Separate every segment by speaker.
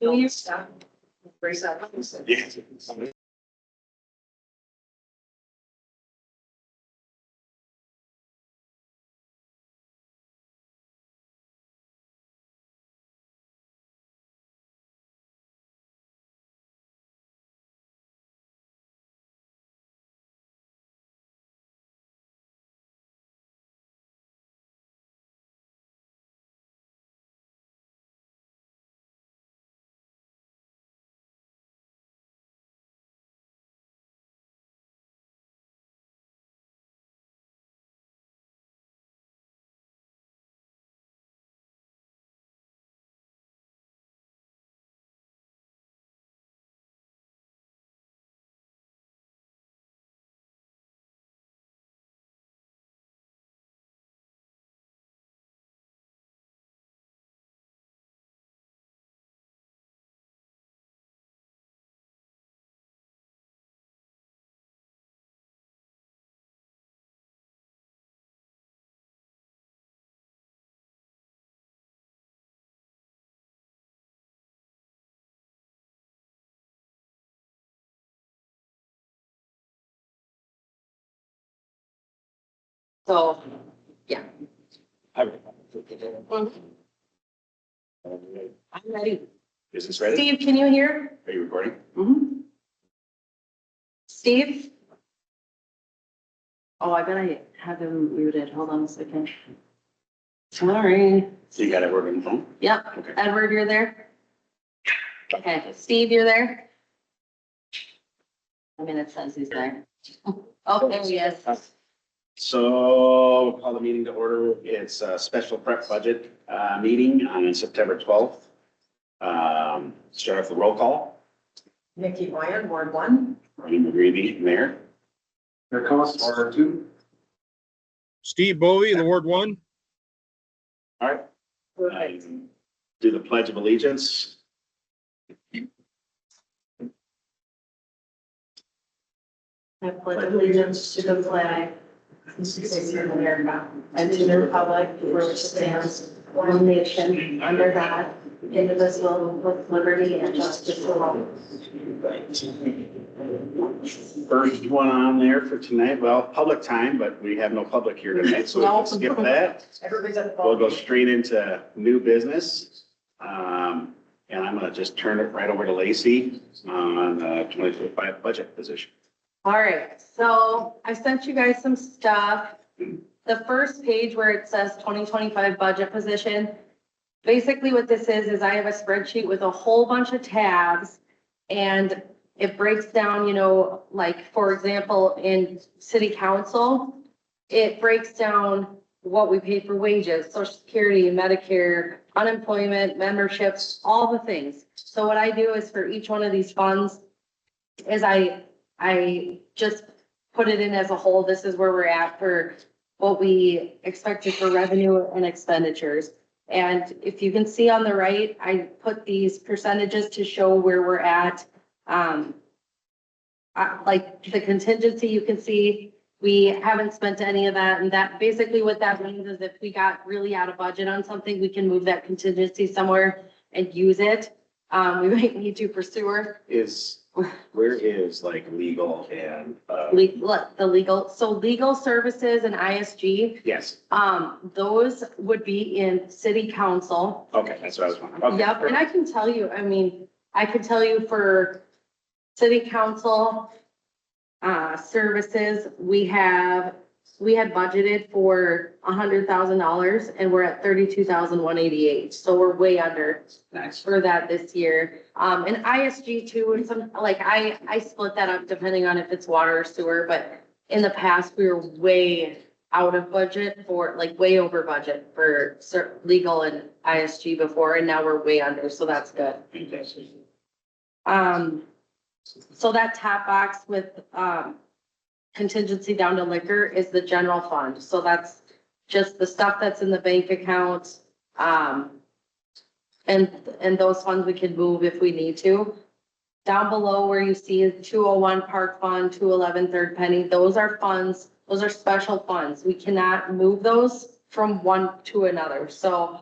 Speaker 1: Please.
Speaker 2: Yeah.
Speaker 1: So, yeah.
Speaker 2: I'm
Speaker 1: I'm ready.
Speaker 2: Is this ready?
Speaker 1: Steve, can you hear?
Speaker 2: Are you recording?
Speaker 1: Steve? Oh, I bet I have him muted. Hold on a second. Sorry.
Speaker 2: So you got it working phone?
Speaker 1: Yep.
Speaker 2: Okay.
Speaker 1: Edward, you're there? Okay. Steve, you're there? I mean, it says he's there. Oh, there he is.
Speaker 2: So we'll call the meeting to order. It's a special prep budget meeting on September 12th. Start off the roll call.
Speaker 3: Nikki Moyer, Ward 1.
Speaker 2: Ronnie McGreevy, Mayor.
Speaker 4: There comes Ward 2.
Speaker 5: Steve Bowie, the Ward 1.
Speaker 2: All right. Do the Pledge of Allegiance.
Speaker 3: I pledge allegiance to the flag of the United States of America and to the republic for which it stands, one nation, under God, indivisible, with liberty and justice for all.
Speaker 2: First one on there for tonight, well, public time, but we have no public here tonight, so we'll skip that.
Speaker 3: Everybody's at the
Speaker 2: We'll
Speaker 3: ball.
Speaker 2: go straight into new business. And I'm gonna just turn it right over to Lacey on the 2025 budget position.
Speaker 1: All right, so I sent you guys some stuff. The first page where it says 2025 budget position, basically what this is I have a spreadsheet with a whole bunch of tabs. And it breaks down, you know, like, for example, in city council, it breaks down what we pay for wages, social security, Medicare, unemployment, memberships, all the things. So what I do is for each one of these funds is I just put it in as a whole. This is where we're at for what we expected for revenue and expenditures. And if you can see on the right, I put these percentages to show where we're at. Like the contingency, you can see we haven't spent any of that. And that basically what that means is if we got really out of budget on something, we can move that contingency somewhere and use it. We might need to for sewer.
Speaker 2: Where is like legal and,
Speaker 1: The legal, so legal services and ISG,
Speaker 2: yes,
Speaker 1: those would be in city council.
Speaker 2: okay, that's what I was wondering. Okay,
Speaker 1: Yep, and I can tell you, I mean, I could tell you for city council, services, we had budgeted for $100,000 and we're at $32,188. So we're way under
Speaker 2: Nice.
Speaker 1: for that this year. And ISG too, and some, like, I split that up depending on if it's water or sewer, but in the past, we were way out of budget for, like, way over budget for legal and ISG before, and now we're way under, so that's good.
Speaker 2: Fantastic.
Speaker 1: So that top box with, contingency down to liquor is the general fund. So that's just the stuff that's in the bank account. And those funds we can move if we need to. Down below where you see 201 Park Fund, 211 Third Penny, those are funds, those are special funds. We cannot move those from one to another. So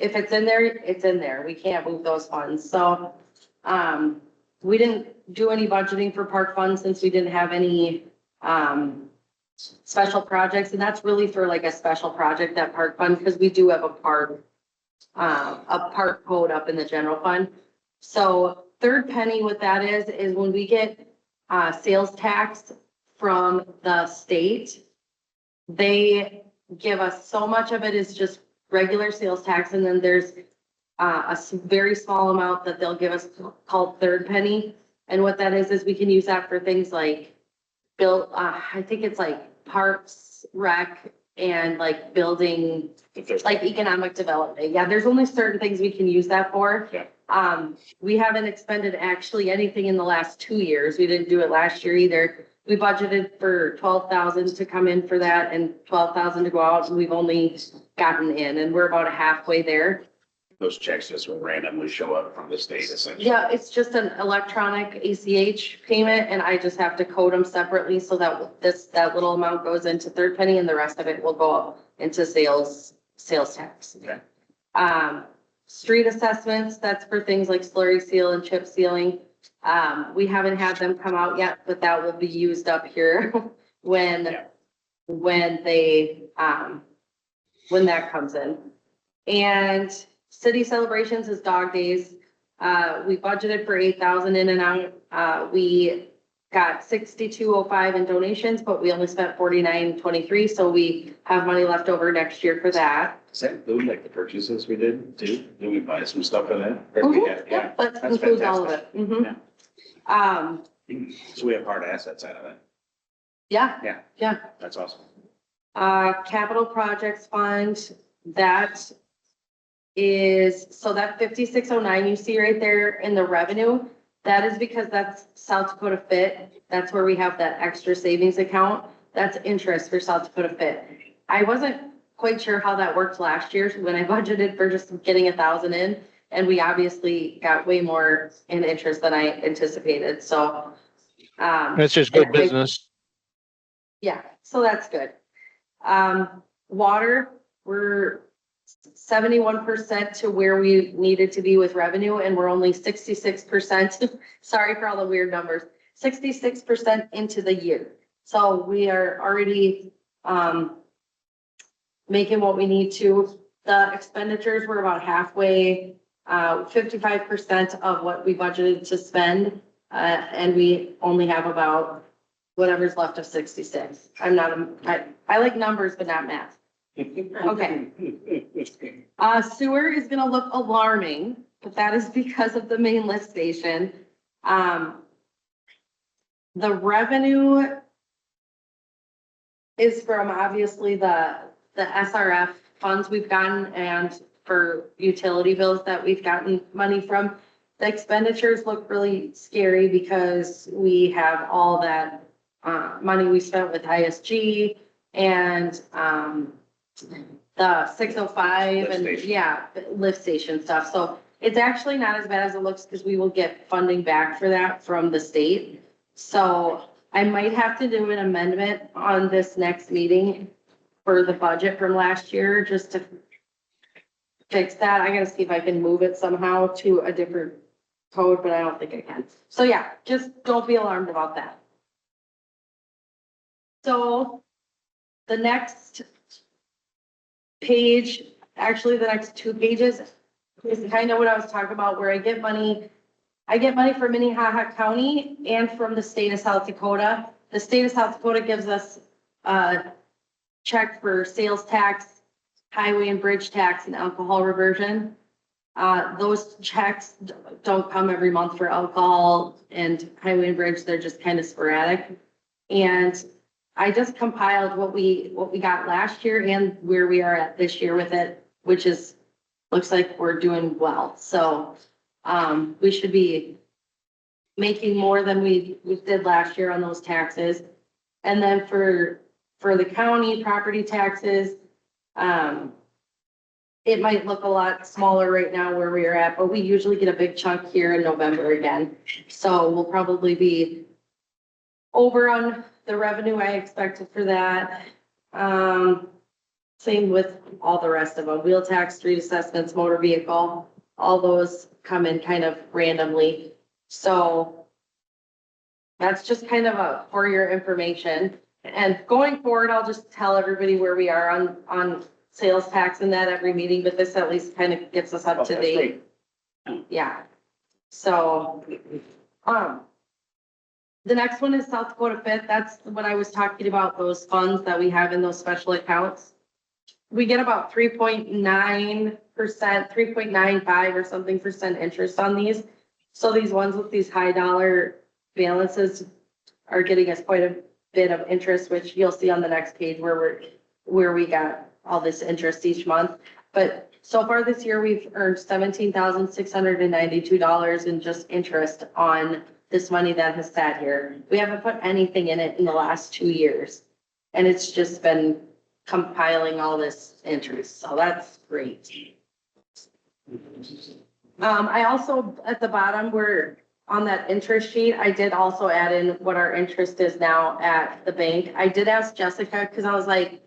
Speaker 1: if it's in there, it's in there. We can't move those funds. So, we didn't do any budgeting for park funds since we didn't have any, special projects. And that's really for like a special project, that park fund, because we do have a park code up in the general fund. So third penny, what that is when we get, sales tax from the state, they give us, so much of it is just regular sales tax, and then there's very small amount that they'll give us called third penny. And what that is we can use that for things like I think it's like parks, rec, and like building,
Speaker 2: If there's
Speaker 1: like economic development. Yeah, there's only certain things we can use that for.
Speaker 2: Yeah.
Speaker 1: We haven't expended actually anything in the last 2 years. We didn't do it last year either. We budgeted for 12,000 to come in for that and 12,000 to go out, and we've only gotten in, and we're about halfway there.
Speaker 2: those checks just randomly show up from the state essentially.
Speaker 1: Yeah, it's just an electronic ACH payment, and I just have to code them separately so that that little amount goes into third penny and the rest of it will go up into sales tax.
Speaker 2: Okay.
Speaker 1: Street assessments, that's for things like slurry seal and chip sealing. We haven't had them come out yet, but that will be used up here when that comes in. And city celebrations is dog days. We budgeted for 8,000 in and out. We got 6205 in donations, but we only spent 4923, so we have money left over next year for that.
Speaker 2: Does that include like the purchases we did too? Did we buy some stuff for that? Or we had-
Speaker 1: Yep, that
Speaker 2: that's
Speaker 1: includes all of it.
Speaker 2: fantastic.
Speaker 1: Mhm.
Speaker 2: So we have hard assets out of that.
Speaker 1: Yeah,
Speaker 2: That's awesome.
Speaker 1: capital projects fund, that is, so that 5609 you see right there in the revenue, that is because that's South Dakota Fit. That's where we have that extra savings account. That's interest for South Dakota Fit. I wasn't quite sure how that worked last year when I budgeted for just getting 1,000 in, and we obviously got way more in interest than I anticipated, so.
Speaker 5: That's just good business.
Speaker 1: Yeah, so that's good. Water, we're 71% to where we needed to be with revenue, and we're only 66%. Sorry for all the weird numbers, 66% into the year. So we are already, making what we need to. The expenditures were about halfway, 55% of what we budgeted to spend. And we only have about whatever's left of 66. I like numbers, but not math. Okay. Sewer is gonna look alarming, but that is because of the main lift station. The revenue is from obviously the SRF funds we've gotten and for utility bills that we've gotten money from. The expenditures look really scary because we have all that money we spent with ISG and the 605
Speaker 2: Lift
Speaker 1: and
Speaker 2: station.
Speaker 1: lift station stuff. So it's actually not as bad as it looks because we will get funding back for that from the state. So I might have to do an amendment on this next meeting for the budget from last year, just to fix that. I gotta see if I can move it somehow to a different code, but I don't think I can. So yeah, just don't be alarmed about that. So the next page, actually the next 2 pages, is kind of what I was talking about, where I get money from Minnehaha County and from the state of South Dakota. The state of South Dakota gives us a check for sales tax, highway and bridge tax, and alcohol reversion. Those checks don't come every month for alcohol and highway and bridge. They're just kind of sporadic. And I just compiled what we got last year and where we are at this year with it, which is, looks like we're doing well. So, we should be making more than we did last year on those taxes. And then for the county property taxes, it might look a lot smaller right now where we are at, but we usually get a big chunk here in November again. So we'll probably be over on the revenue I expected for that. Same with all the rest of them, wheel tax, street assessments, motor vehicle, all those come in kind of randomly. So that's just kind of for your information. And going forward, I'll just tell everybody where we are on sales tax and that every meeting, but this at least kind of gets us up to
Speaker 2: That's
Speaker 1: date. Yeah. So, the next one is South Dakota Fifth. That's what I was talking about, those funds that we have in those special accounts. We get about 3.9%, 3.95 or something percent interest on these. So these ones with these high dollar balances are getting us quite a bit of interest, which you'll see on the next page where we got all this interest each month. But so far this year, we've earned $17,692 in just interest on this money that has sat here. We haven't put anything in it in the last 2 years. And it's just been compiling all this interest. So that's great. I also, at the bottom, where on that interest sheet, I did also add in what our interest is now at the bank. I did ask Jessica, because I was like,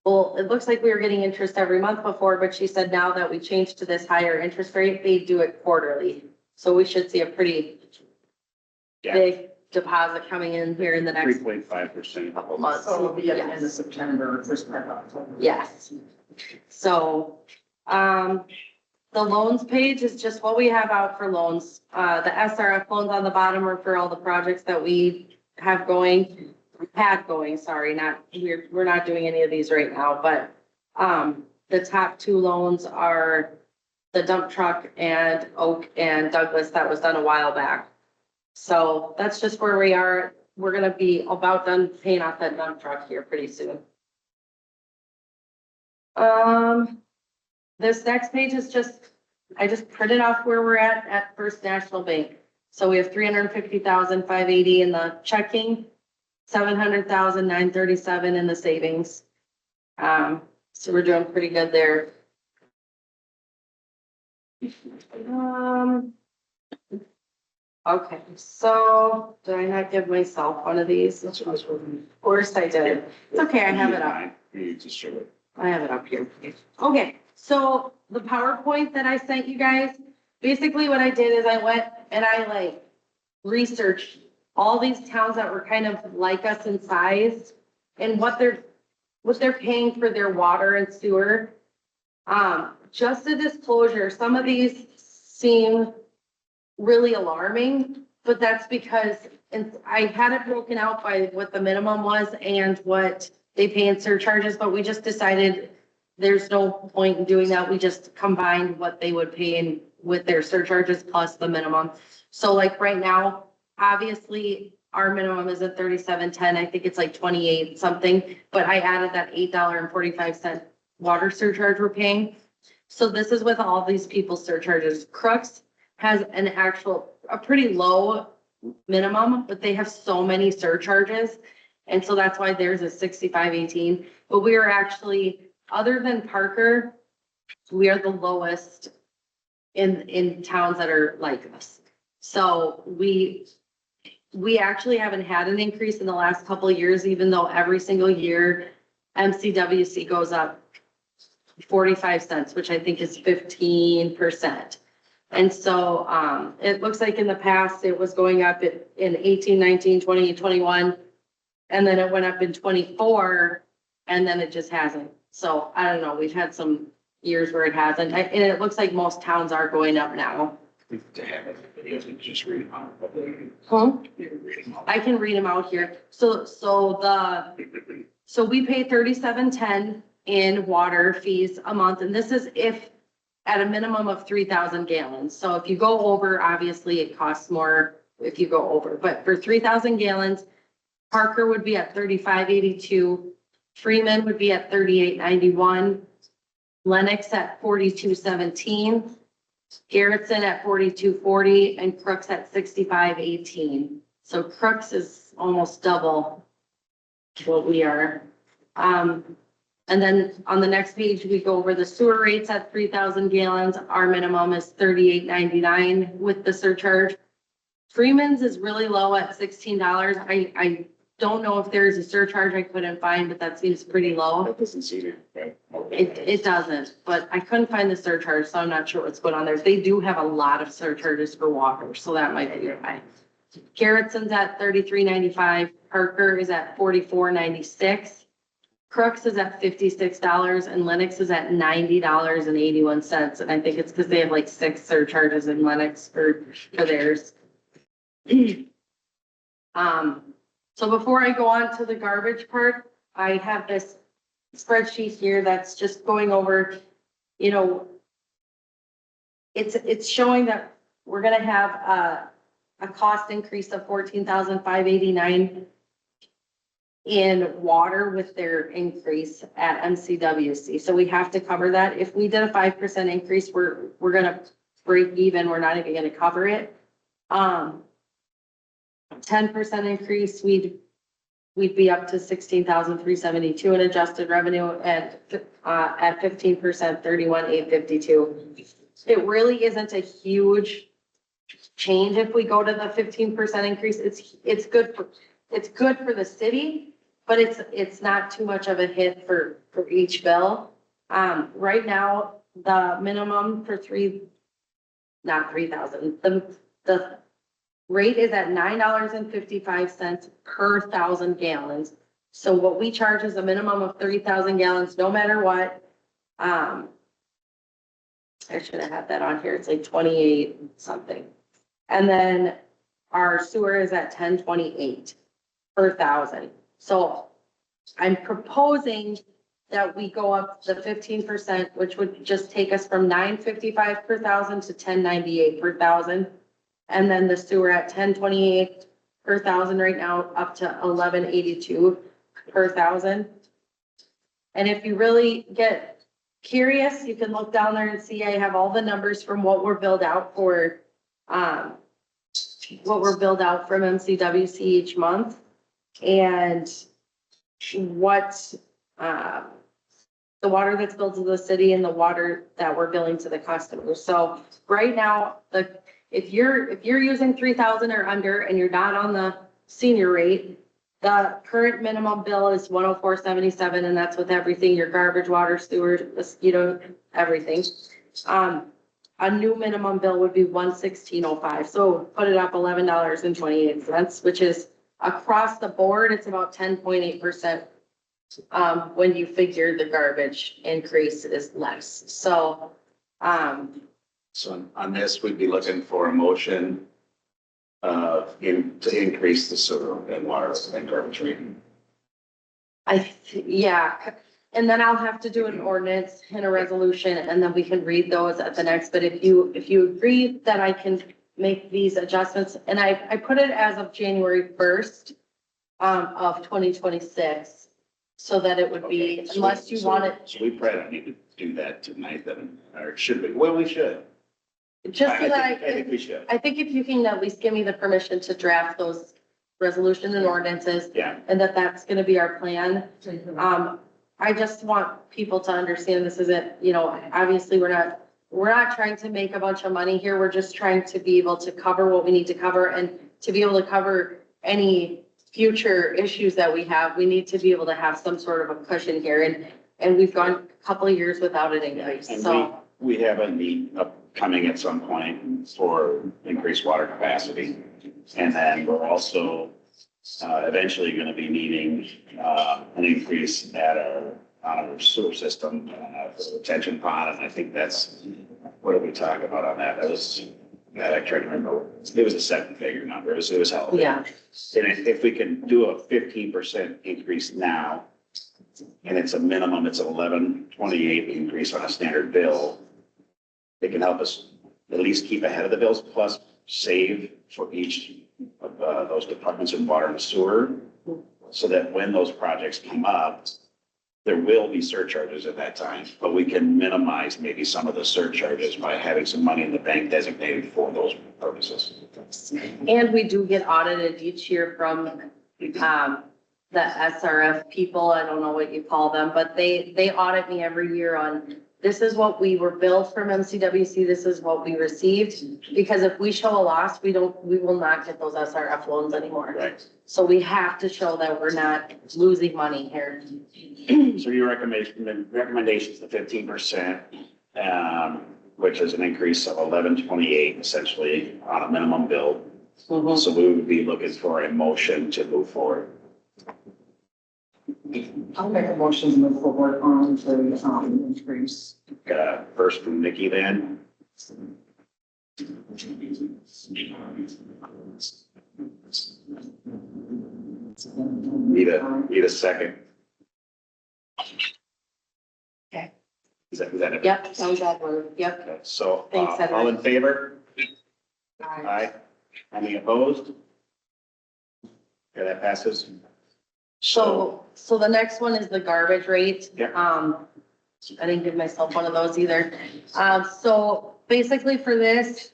Speaker 1: well, it looks like we were getting interest every month before, but she said now that we changed to this higher interest rate, they do it quarterly. So we should see a pretty big deposit coming in here in the next
Speaker 2: 3.5%.
Speaker 1: couple months.
Speaker 3: So it'll be at the end of September, first part of October.
Speaker 1: Yes. So, the loans page is just what we have out for loans. The SRF loans on the bottom are for all the projects that we have going, sorry, we're not doing any of these right now, but, the top two loans are the dump truck and Oak and Douglas that was done a while back. So that's just where we are. We're gonna be about done paying off that dump truck here pretty soon. This next page is I just printed off where we're at First National Bank. So we have 350,580 in the checking, 700,937 in the savings. So we're doing pretty good there. Okay, so did I not give myself one of these? Of course I did. It's okay, I have it up.
Speaker 2: You just show it.
Speaker 1: I have it up here. Okay, so the PowerPoint that I sent you guys, basically what I did is I went and I researched all these towns that were kind of like us in size and what they're paying for their water and sewer. Just a disclosure, some of these seem really alarming, but that's because I had it broken out by what the minimum was and what they pay in surcharges, but we just decided there's no point in doing that. We just combined what they would pay in with their surcharges plus the minimum. So like right now, obviously our minimum is at $37.10. I think it's like 28 something, but I added that $8.45 water surcharge we're paying. So this is with all these people's surcharges. Crux has a pretty low minimum, but they have so many surcharges. And so that's why theirs is 65.18. But we are actually, other than Parker, we are the lowest in towns that are like us. So we actually haven't had an increase in the last couple of years, even though every single year MCWC goes up 45 cents, which I think is 15%. And so it looks like in the past, it was going up in 18, 19, 20, 21, and then it went up in 24, and then it just hasn't. So I don't know, we've had some years where it hasn't, and it looks like most towns are going up now.
Speaker 2: To have it, videos and just read them out.
Speaker 1: I can read them out here. So we pay $37.10 in water fees a month, and this is if at a minimum of 3,000 gallons. So if you go over, obviously it costs more if you go over, but for 3,000 gallons, Parker would be at $35.82, Freeman would be at $38.91, Lennox at $42.17, Garrettson at $42.40, and Crooks at $65.18. So Crooks is almost double what we are. And then on the next page, we go over the sewer rates at 3,000 gallons. Our minimum is $38.99 with the surcharge. Freeman's is really low at $16. don't know if there's a surcharge I couldn't find, but that seems pretty low.
Speaker 2: That doesn't seem it.
Speaker 1: It doesn't, but I couldn't find the surcharge, so I'm not sure what's going on there. They do have a lot of surcharges for water, so that might be why. Garrettson's at $33.95, Parker is at $44.96. Crooks is at $56 and Lennox is at $90.81. And I think it's because they have like 6 surcharges in Lennox for theirs. So before I go on to the garbage part, I have this spreadsheet here that's just going over, you know, it's showing that we're gonna have a cost increase of $14,589 in water with their increase at MCWC. So we have to cover that. If we did a 5% increase, we're gonna break even. We're not even gonna cover it. 10% increase, we'd be up to $16,372 in adjusted revenue and at 15%, $31,852. It really isn't a huge change if we go to the 15% increase. It's good for the city, but it's not too much of a hit for each bill. Right now, the minimum for not 3,000, the rate is at $9.55 per 1,000 gallons. So what we charge is a minimum of 3,000 gallons, no matter what. I should have had that on here. It's like 28 something. And then our sewer is at 10.28 per 1,000. So I'm proposing that we go up the 15%, which would just take us from $9.55 per 1,000 to $10.98 per 1,000. And then the sewer at 10.28 per 1,000 right now, up to 11.82 per 1,000. And if you really get curious, you can look down there and see, I have all the numbers from what we're billed out for, from MCWC each month. And what, the water that's billed to the city and the water that we're billing to the customers. So right now, if you're using 3,000 or under and you're not on the senior rate, the current minimum bill is $104.77, and that's with everything, your garbage, water, sewer, mosquito, everything. A new minimum bill would be $116.05. So put it up $11.28, which is across the board, it's about 10.8%. When you figure the garbage increase is less. So,
Speaker 2: So on this, we'd be looking for a motion to increase the sewer and water and garbage rate.
Speaker 1: yeah, and then I'll have to do an ordinance and a resolution, and then we can read those at the next. But if you agree that I can make these adjustments, and I put it as of January 1st of 2026, so that it would be,
Speaker 2: Okay,
Speaker 1: unless you want it.
Speaker 2: So we probably don't need to do that tonight then, or should we? Well, we should.
Speaker 1: Just so that
Speaker 2: I think we should.
Speaker 1: I think if you can at least give me the permission to draft those resolutions and ordinances,
Speaker 2: Yeah.
Speaker 1: and that's gonna be our plan. I just want people to understand this isn't, obviously we're not trying to make a bunch of money here. We're just trying to be able to cover what we need to cover, and to be able to cover any future issues that we have, we need to be able to have some sort of a cushion here, and we've gone a couple of years without an increase,
Speaker 2: And
Speaker 1: so.
Speaker 2: we have a need upcoming at some point for increased water capacity. And then we're also eventually going to be needing an increase at our sewer system for the retention pond. And I think that's, what did we talk about on that? I tried to remember. It was a 7-figure number. It was hell.
Speaker 1: Yeah,
Speaker 2: And if we can do a 15% increase now, and it's a minimum, it's an 11.28 increase on a standard bill, it can help us at least keep ahead of the bills, plus save for each of those departments in water and sewer, so that when those projects come up, there will be surcharges at that time, but we can minimize maybe some of the surcharges by having some money in the bank designated for those purposes.
Speaker 1: and we do get audited each year from, the SRF people. I don't know what you call them, but they audit me every year on this is what we were billed from MCWC, this is what we received. Because if we show a loss, we will not get those SRF loans anymore.
Speaker 2: Right.
Speaker 1: So we have to show that we're not losing money here.
Speaker 2: So your recommendation is the 15%, which is an increase of 1128 essentially on a minimum bill. So we would be looking for a motion to move forward.
Speaker 6: I'll make a motion to move forward on the increase.
Speaker 2: First from Nikki then. Need a second.
Speaker 1: Okay.
Speaker 2: Is that it?
Speaker 1: Yep, sounds that word, yep.
Speaker 2: Okay, so,
Speaker 1: Thanks, Edward.
Speaker 2: all in favor? Aye. Any opposed? Okay, that passes.
Speaker 1: So the next one is the garbage rate.
Speaker 2: Yep.
Speaker 1: I didn't give myself one of those either. So basically for this,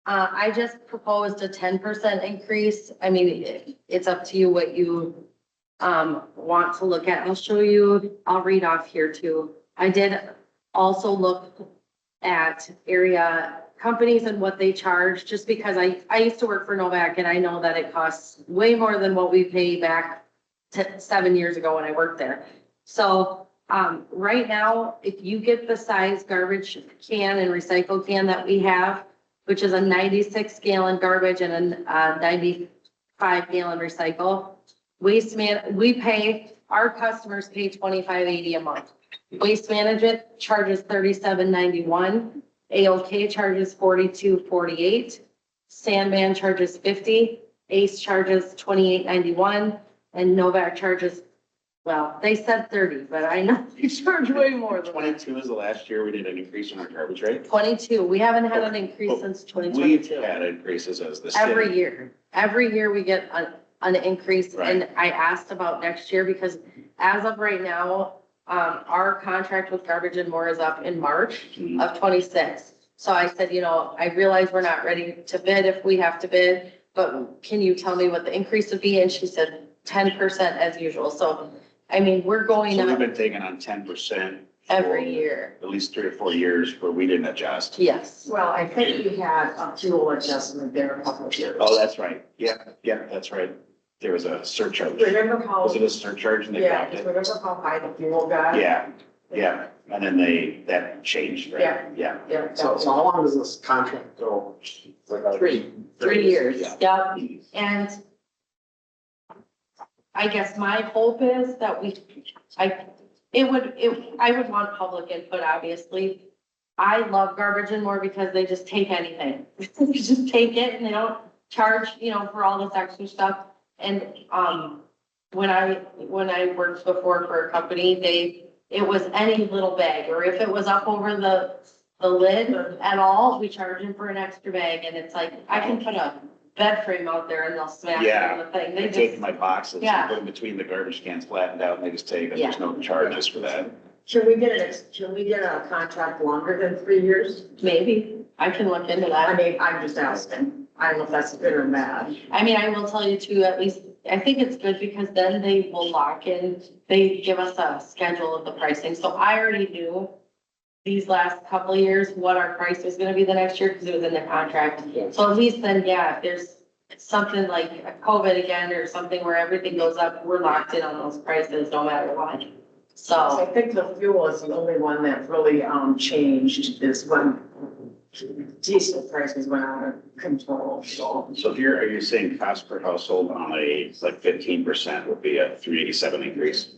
Speaker 1: I just proposed a 10% increase. I mean, it's up to you what you, want to look at. I'll show you, I'll read off here too. I did also look at area companies and what they charge, just because I used to work for Novak and I know that it costs way more than what we pay back 7 years ago when I worked there. So, right now, if you get the size garbage can and recycle can that we have, which is a 96 gallon garbage and a 95 gallon recycle, our customers pay $25.80 a month. Waste Management charges $37.91. AOK charges $42.48. Sandman charges $50. Ace charges $28.91. And Novak charges, well, they said 30, but I know they charge way more than that.
Speaker 2: 22 is the last year we did an increase in our garbage rate.
Speaker 1: 22. We haven't had an increase since
Speaker 2: We've
Speaker 1: 2022.
Speaker 2: had increases as the city.
Speaker 1: Every year we get an increase.
Speaker 2: Right.
Speaker 1: And I asked about next year because as of right now, our contract with Garbage and More is up in March of 26. So I said, I realize we're not ready to bid if we have to bid, but can you tell me what the increase would be? And she said 10% as usual. So, I mean, we're going
Speaker 2: So we've
Speaker 1: up
Speaker 2: been taking on 10%.
Speaker 1: every year.
Speaker 2: At least 3 or 4 years where we didn't adjust.
Speaker 1: Yes.
Speaker 6: Well, I think we had a fuel adjustment there a couple of years.
Speaker 2: Oh, that's right. Yeah, that's right. There was a surcharge.
Speaker 6: Remember how,
Speaker 2: Was it a surcharge and they
Speaker 6: yeah,
Speaker 2: dropped
Speaker 6: just
Speaker 2: it?
Speaker 6: remember how high the fuel got?
Speaker 2: Yeah. And then that changed, right?
Speaker 6: Yeah. Yeah.
Speaker 4: So how long does this contract go? Like
Speaker 6: 3 years.
Speaker 2: Yeah.
Speaker 1: Yep. And I guess my hope is that I would want public input, obviously. I love Garbage and More because they just take anything. They just take it and they don't charge, for all this extra stuff. And, when I worked before for a company, it was any little bag, or if it was up over the lid at all, we charge them for an extra bag. And it's like, I can put a bed frame out there and they'll smash it on the thing.
Speaker 2: They take my boxes
Speaker 1: Yeah.
Speaker 2: and put them between the garbage cans flattened out and they just take them. There's no charges for that.
Speaker 6: Can we get a contract longer than 3 years?
Speaker 1: Maybe, I can look into
Speaker 6: I
Speaker 1: that.
Speaker 6: mean, I'm just asking. I don't know if that's good or bad.
Speaker 1: I mean, I will tell you too, at least, I think it's good because then they will lock in, they give us a schedule of the pricing. So I already knew these last couple of years what our price was gonna be the next year because it was in the contract. So at least then, yeah, if there's something like a COVID again or something where everything goes up, we're locked in on those prices no matter what.
Speaker 6: I
Speaker 1: So,
Speaker 6: think the fuel is the only one that really, changed is when diesel prices went out of control, so.
Speaker 2: So here, are you saying cost per household on a, like 15% would be a 387 increase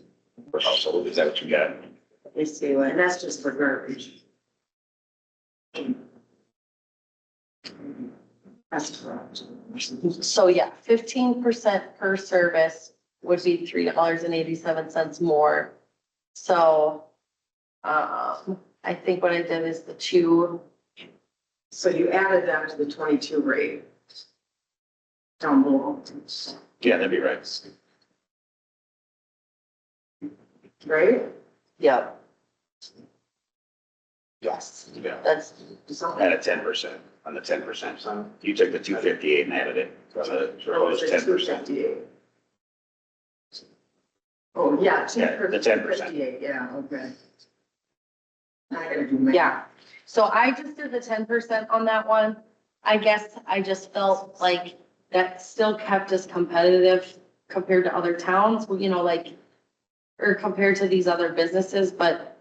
Speaker 2: per household? Is that what you got?
Speaker 6: Let's see, and that's just for garbage. That's correct.
Speaker 1: so yeah, 15% per service would be $3.87 more. So, I think what I did is the two.
Speaker 6: So you added that to the 22 rate. Down below,
Speaker 2: Yeah, that'd be right.
Speaker 6: right?
Speaker 1: Yep. Yes,
Speaker 2: Yeah,
Speaker 1: that's,
Speaker 2: at a 10%, on the 10%. So you took the 258 and added it to the proposed 10%.
Speaker 6: 258. Oh, yeah,
Speaker 2: Yeah, the 10%.
Speaker 6: 258, yeah, okay. Not gonna do math.
Speaker 1: Yeah, so I just did the 10% on that one. I guess I just felt like that still kept us competitive compared to other towns, you know, like, or compared to these other businesses, but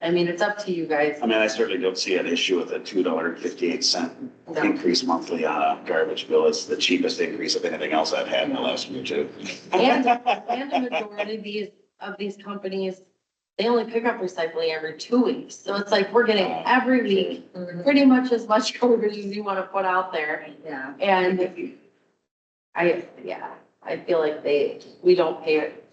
Speaker 1: I mean, it's up to you guys.
Speaker 2: I mean, I certainly don't see an issue with a $2.58
Speaker 6: No.
Speaker 2: increase monthly on a garbage bill. It's the cheapest increase of anything else I've had in the last year too.
Speaker 1: And the majority of these companies, they only pick up recycling every 2 weeks. So it's like, we're getting every week,
Speaker 6: Mhm.
Speaker 1: pretty much as much garbage as you want to put out there.
Speaker 6: Yeah.
Speaker 1: And I feel like we don't pay it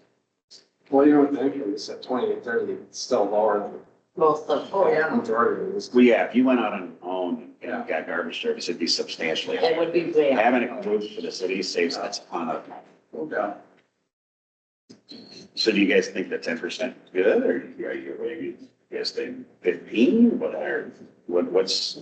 Speaker 4: Well, you know, with the increase at 28.30, it's still lower than
Speaker 1: most of.
Speaker 6: Oh, yeah.
Speaker 4: the majority of this.
Speaker 2: Well, yeah, if you went out on own and got garbage service, it'd be substantially
Speaker 1: It
Speaker 2: higher.
Speaker 1: would be way up.
Speaker 2: Having it approved for the city saves us a ton of.
Speaker 4: Yeah.
Speaker 2: So do you guys think that 10% is good, or are you guys think 15, whatever? What's,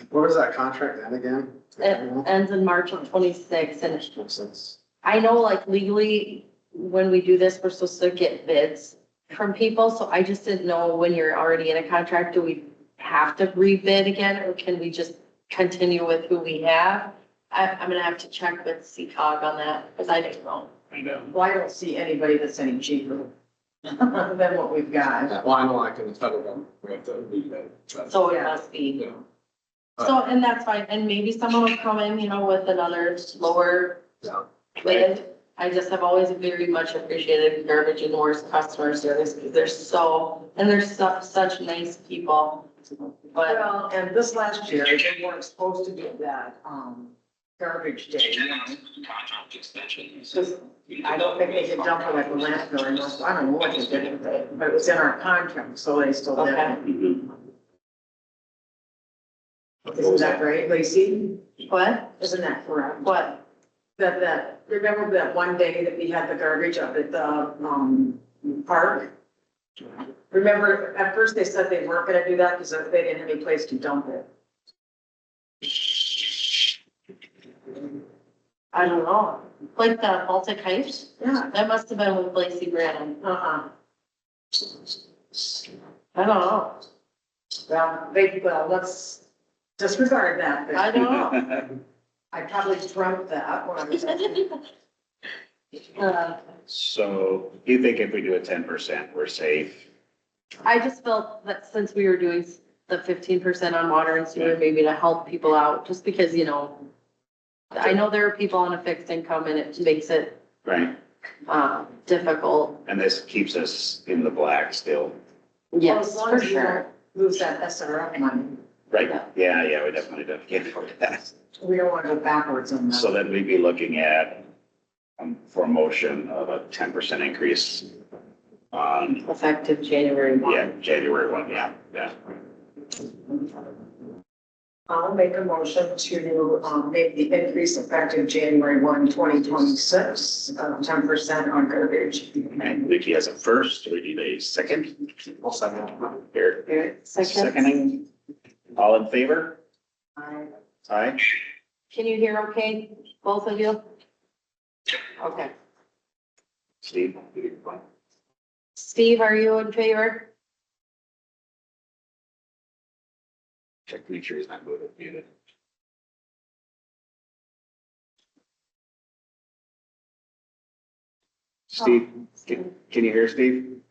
Speaker 4: What was that contract end again?
Speaker 1: It ends in March of 26, and
Speaker 4: Since,
Speaker 1: I know like legally, when we do this, we're supposed to get bids from people, so I just didn't know when you're already in a contract, do we have to rebid again, or can we just continue with who we have? I'm gonna have to check with CCOG on that, because I didn't know.
Speaker 2: I know.
Speaker 6: Well, I don't see anybody that's any cheaper than what we've got.
Speaker 4: well, I know like in the federal government, we have to read that.
Speaker 1: So it must be.
Speaker 4: Yeah.
Speaker 1: So, and that's fine, and maybe someone will come in, you know, with another lower
Speaker 4: Yeah.
Speaker 1: bid. I just have always very much appreciated Garbage and Moore's customer service, because they're such nice people. But,
Speaker 6: Well, and this last year, they weren't supposed to do that, garbage day, you know? Because I don't think they could dump it at the landfill, or no, I don't know what they did with it, but it was in our contract, so they still did
Speaker 1: Okay.
Speaker 6: it.
Speaker 2: Mhm.
Speaker 6: Isn't that right, Lacey?
Speaker 1: what,
Speaker 6: Isn't that correct?
Speaker 1: what?
Speaker 6: Remember that one day that we had the garbage up at the, park? Remember, at first they said they weren't gonna do that because they didn't have any place to dump it.
Speaker 1: I don't know, like the Baltic Heights,
Speaker 6: Yeah.
Speaker 1: that must have been with Lacey Brannon.
Speaker 6: Uh-uh.
Speaker 1: I don't know,
Speaker 6: Well, let's disregard that. then.
Speaker 1: I don't know.
Speaker 6: I probably dreamt that when I was.
Speaker 2: So you think if we do a 10%, we're safe?
Speaker 1: I just felt that since we were doing the 15% on water and sewer, maybe to help people out, just because, you know, I know there are people on a fixed income and it makes it,
Speaker 2: Right?
Speaker 1: difficult.
Speaker 2: And this keeps us in the black still.
Speaker 1: Yes,
Speaker 6: As long
Speaker 1: for
Speaker 6: as you
Speaker 1: sure.
Speaker 6: don't lose that SRF money.
Speaker 2: Right?
Speaker 1: Yeah.
Speaker 2: Yeah, we definitely don't. Can't afford that.
Speaker 6: We don't want to go backwards on that.
Speaker 2: So then we'd be looking at, for a motion of a 10% increase on,
Speaker 1: Effective January 1.
Speaker 2: yeah, January 1, yeah.
Speaker 6: I'll make a motion to, make the increase effective January 1, 2026, 10% on garbage.
Speaker 2: And Vicky has a first, we need a second.
Speaker 4: I'll second.
Speaker 2: Here,
Speaker 1: Second,
Speaker 2: seconding. All in favor?
Speaker 6: I
Speaker 2: Aye.
Speaker 1: can you hear okay, both of you? Okay.
Speaker 2: Steve?
Speaker 1: Steve, are you in favor?
Speaker 2: Check to make sure he's not muted. Steve, can you hear Steve?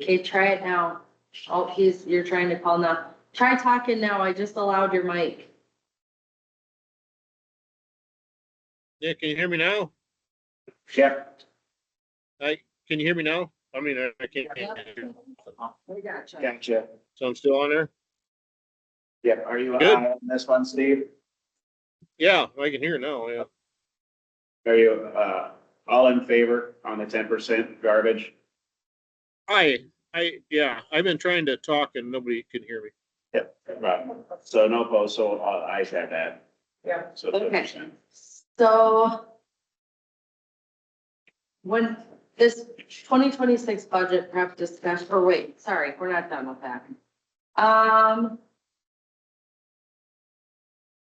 Speaker 1: Okay, try it now. Oh, you're trying to call now. Try talking now. I just allowed your mic.
Speaker 5: Yeah, can you hear me now?
Speaker 2: Yep,
Speaker 5: Can you hear me now? I mean, I can't.
Speaker 6: we got you.
Speaker 2: gotcha.
Speaker 5: So I'm still on there?
Speaker 2: Yep, are you
Speaker 5: Good.
Speaker 2: on this one, Steve?
Speaker 5: Yeah, I can hear now, yeah.
Speaker 2: Are you, all in favor on the 10% garbage?
Speaker 5: Yeah, I've been trying to talk and nobody can hear me.
Speaker 2: Yep. Right, so no opposed, so all ayes have that.
Speaker 6: Yeah.
Speaker 2: So
Speaker 1: Okay.
Speaker 2: 10%.
Speaker 1: So when this 2026 budget prep discussion, or wait, sorry, we're not done with that.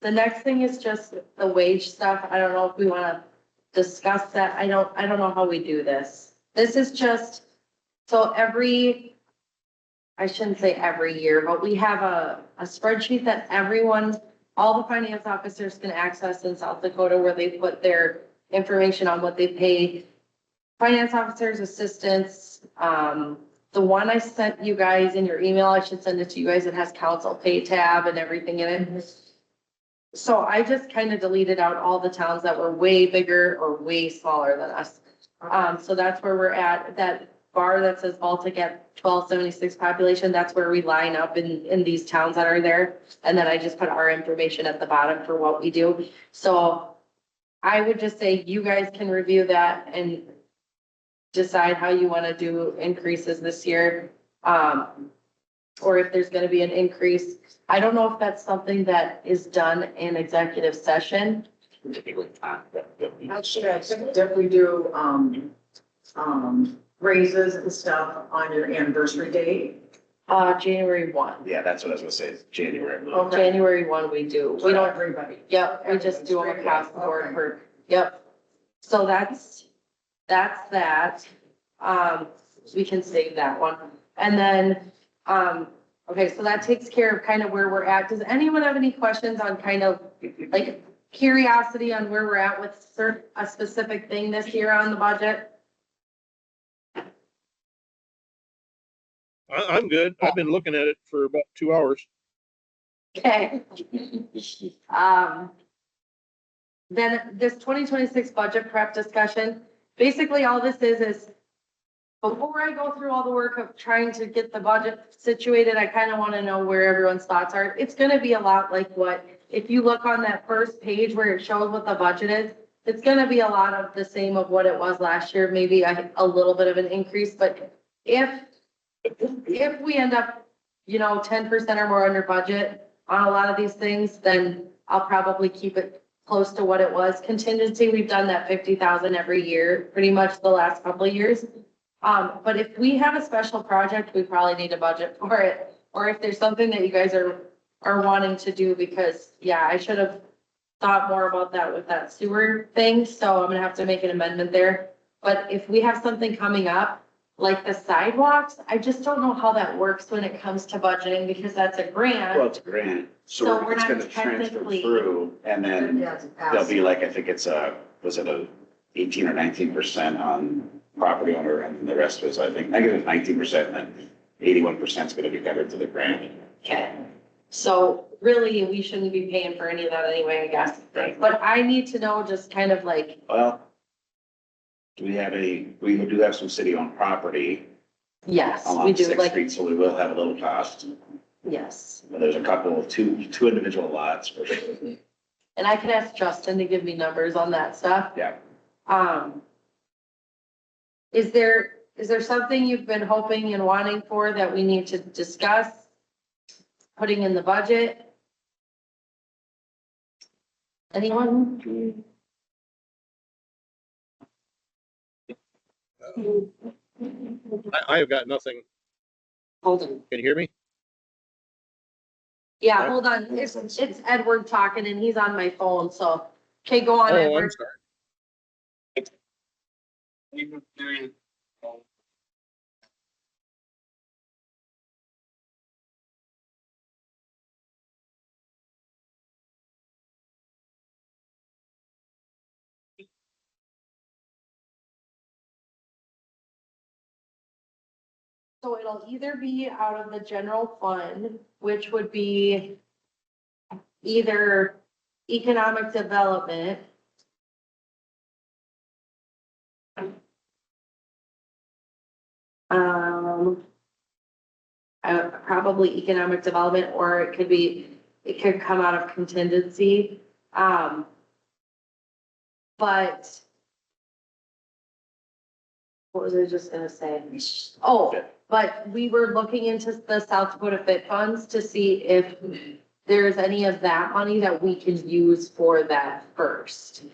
Speaker 1: The next thing is just the wage stuff. I don't know if we want to discuss that. I don't know how we do this. This is just, so I shouldn't say every year, but we have a spreadsheet that everyone, all the finance officers can access in South Dakota where they put their information on what they pay finance officers, assistants. The one I sent you guys in your email, I should send it to you guys. It has council pay tab and everything in it. So I just kind of deleted out all the towns that were way bigger or way smaller than us. So that's where we're at. That bar that says Baltic at 1276 population, that's where we line up in these towns that are there. And then I just put our information at the bottom for what we do. So I would just say you guys can review that and decide how you want to do increases this year. Or if there's going to be an increase. I don't know if that's something that is done in executive session.
Speaker 6: Should I definitely do, raises and stuff on your anniversary date?
Speaker 1: January 1.
Speaker 2: Yeah, that's what I was gonna say, it's January.
Speaker 6: Okay.
Speaker 1: January 1 we do. We don't,
Speaker 6: Everybody.
Speaker 1: yep, we just do them across the board
Speaker 6: Okay.
Speaker 1: for, yep. So that's that. We can save that one. And then, okay, so that takes care of kind of where we're at. Does anyone have any questions on kind of like curiosity on where we're at with a specific thing this year on the budget?
Speaker 5: I'm good. I've been looking at it for about 2 hours.
Speaker 1: Okay. Then this 2026 budget prep discussion, basically all this is before I go through all the work of trying to get the budget situated, I kind of want to know where everyone's thoughts are. It's going to be a lot like what, if you look on that first page where it shows what the budget is, it's going to be a lot of the same of what it was last year, maybe a little bit of an increase, but if we end up, 10% or more under budget on a lot of these things, then I'll probably keep it close to what it was. Contingency, we've done that 50,000 every year, pretty much the last couple of years. But if we have a special project, we probably need a budget for it. Or if there's something that you guys are wanting to do, because I should have thought more about that with that sewer thing. So I'm gonna have to make an amendment there. But if we have something coming up, like the sidewalks, I just don't know how that works when it comes to budgeting, because that's a
Speaker 2: Well,
Speaker 1: grant.
Speaker 2: it's a grant,
Speaker 1: So
Speaker 2: so
Speaker 1: we're
Speaker 2: it's
Speaker 1: not
Speaker 2: gonna transfer
Speaker 1: technically-
Speaker 2: through, and then there'll be like, I think it's was it a 18 or 19% on property owner, and the rest was, I think it's 19%, and then 81% is gonna be covered to the grant.
Speaker 1: Okay. So really, we shouldn't be paying for any of that anyway, I guess.
Speaker 2: Right.
Speaker 1: But I need to know just kind of like,
Speaker 2: Well, do we have we do have some city-owned property
Speaker 1: yes, we
Speaker 2: along
Speaker 1: do,
Speaker 2: Sixth
Speaker 1: like,
Speaker 2: Street, so we will have a little cost.
Speaker 1: yes.
Speaker 2: But there's a couple, two individual lots for sure.
Speaker 1: And I can ask Justin to give me numbers on that stuff.
Speaker 2: Yeah.
Speaker 1: Is there something you've been hoping and wanting for that we need to discuss? Putting in the budget? Anyone?
Speaker 5: I have got nothing.
Speaker 1: Hold on.
Speaker 5: Can you hear me?
Speaker 1: Yeah, hold on. It's Edward talking and he's on my phone, so, okay, go on,
Speaker 5: Oh, I'm
Speaker 1: Edward.
Speaker 5: sorry.
Speaker 1: So it'll either be out of the general fund, which would be either economic development. Probably economic development, or it could come out of contingency. But what was I just gonna say? Oh, but we were looking into the South Dakota Fit Funds to see if there's any of that money that we can use for that first.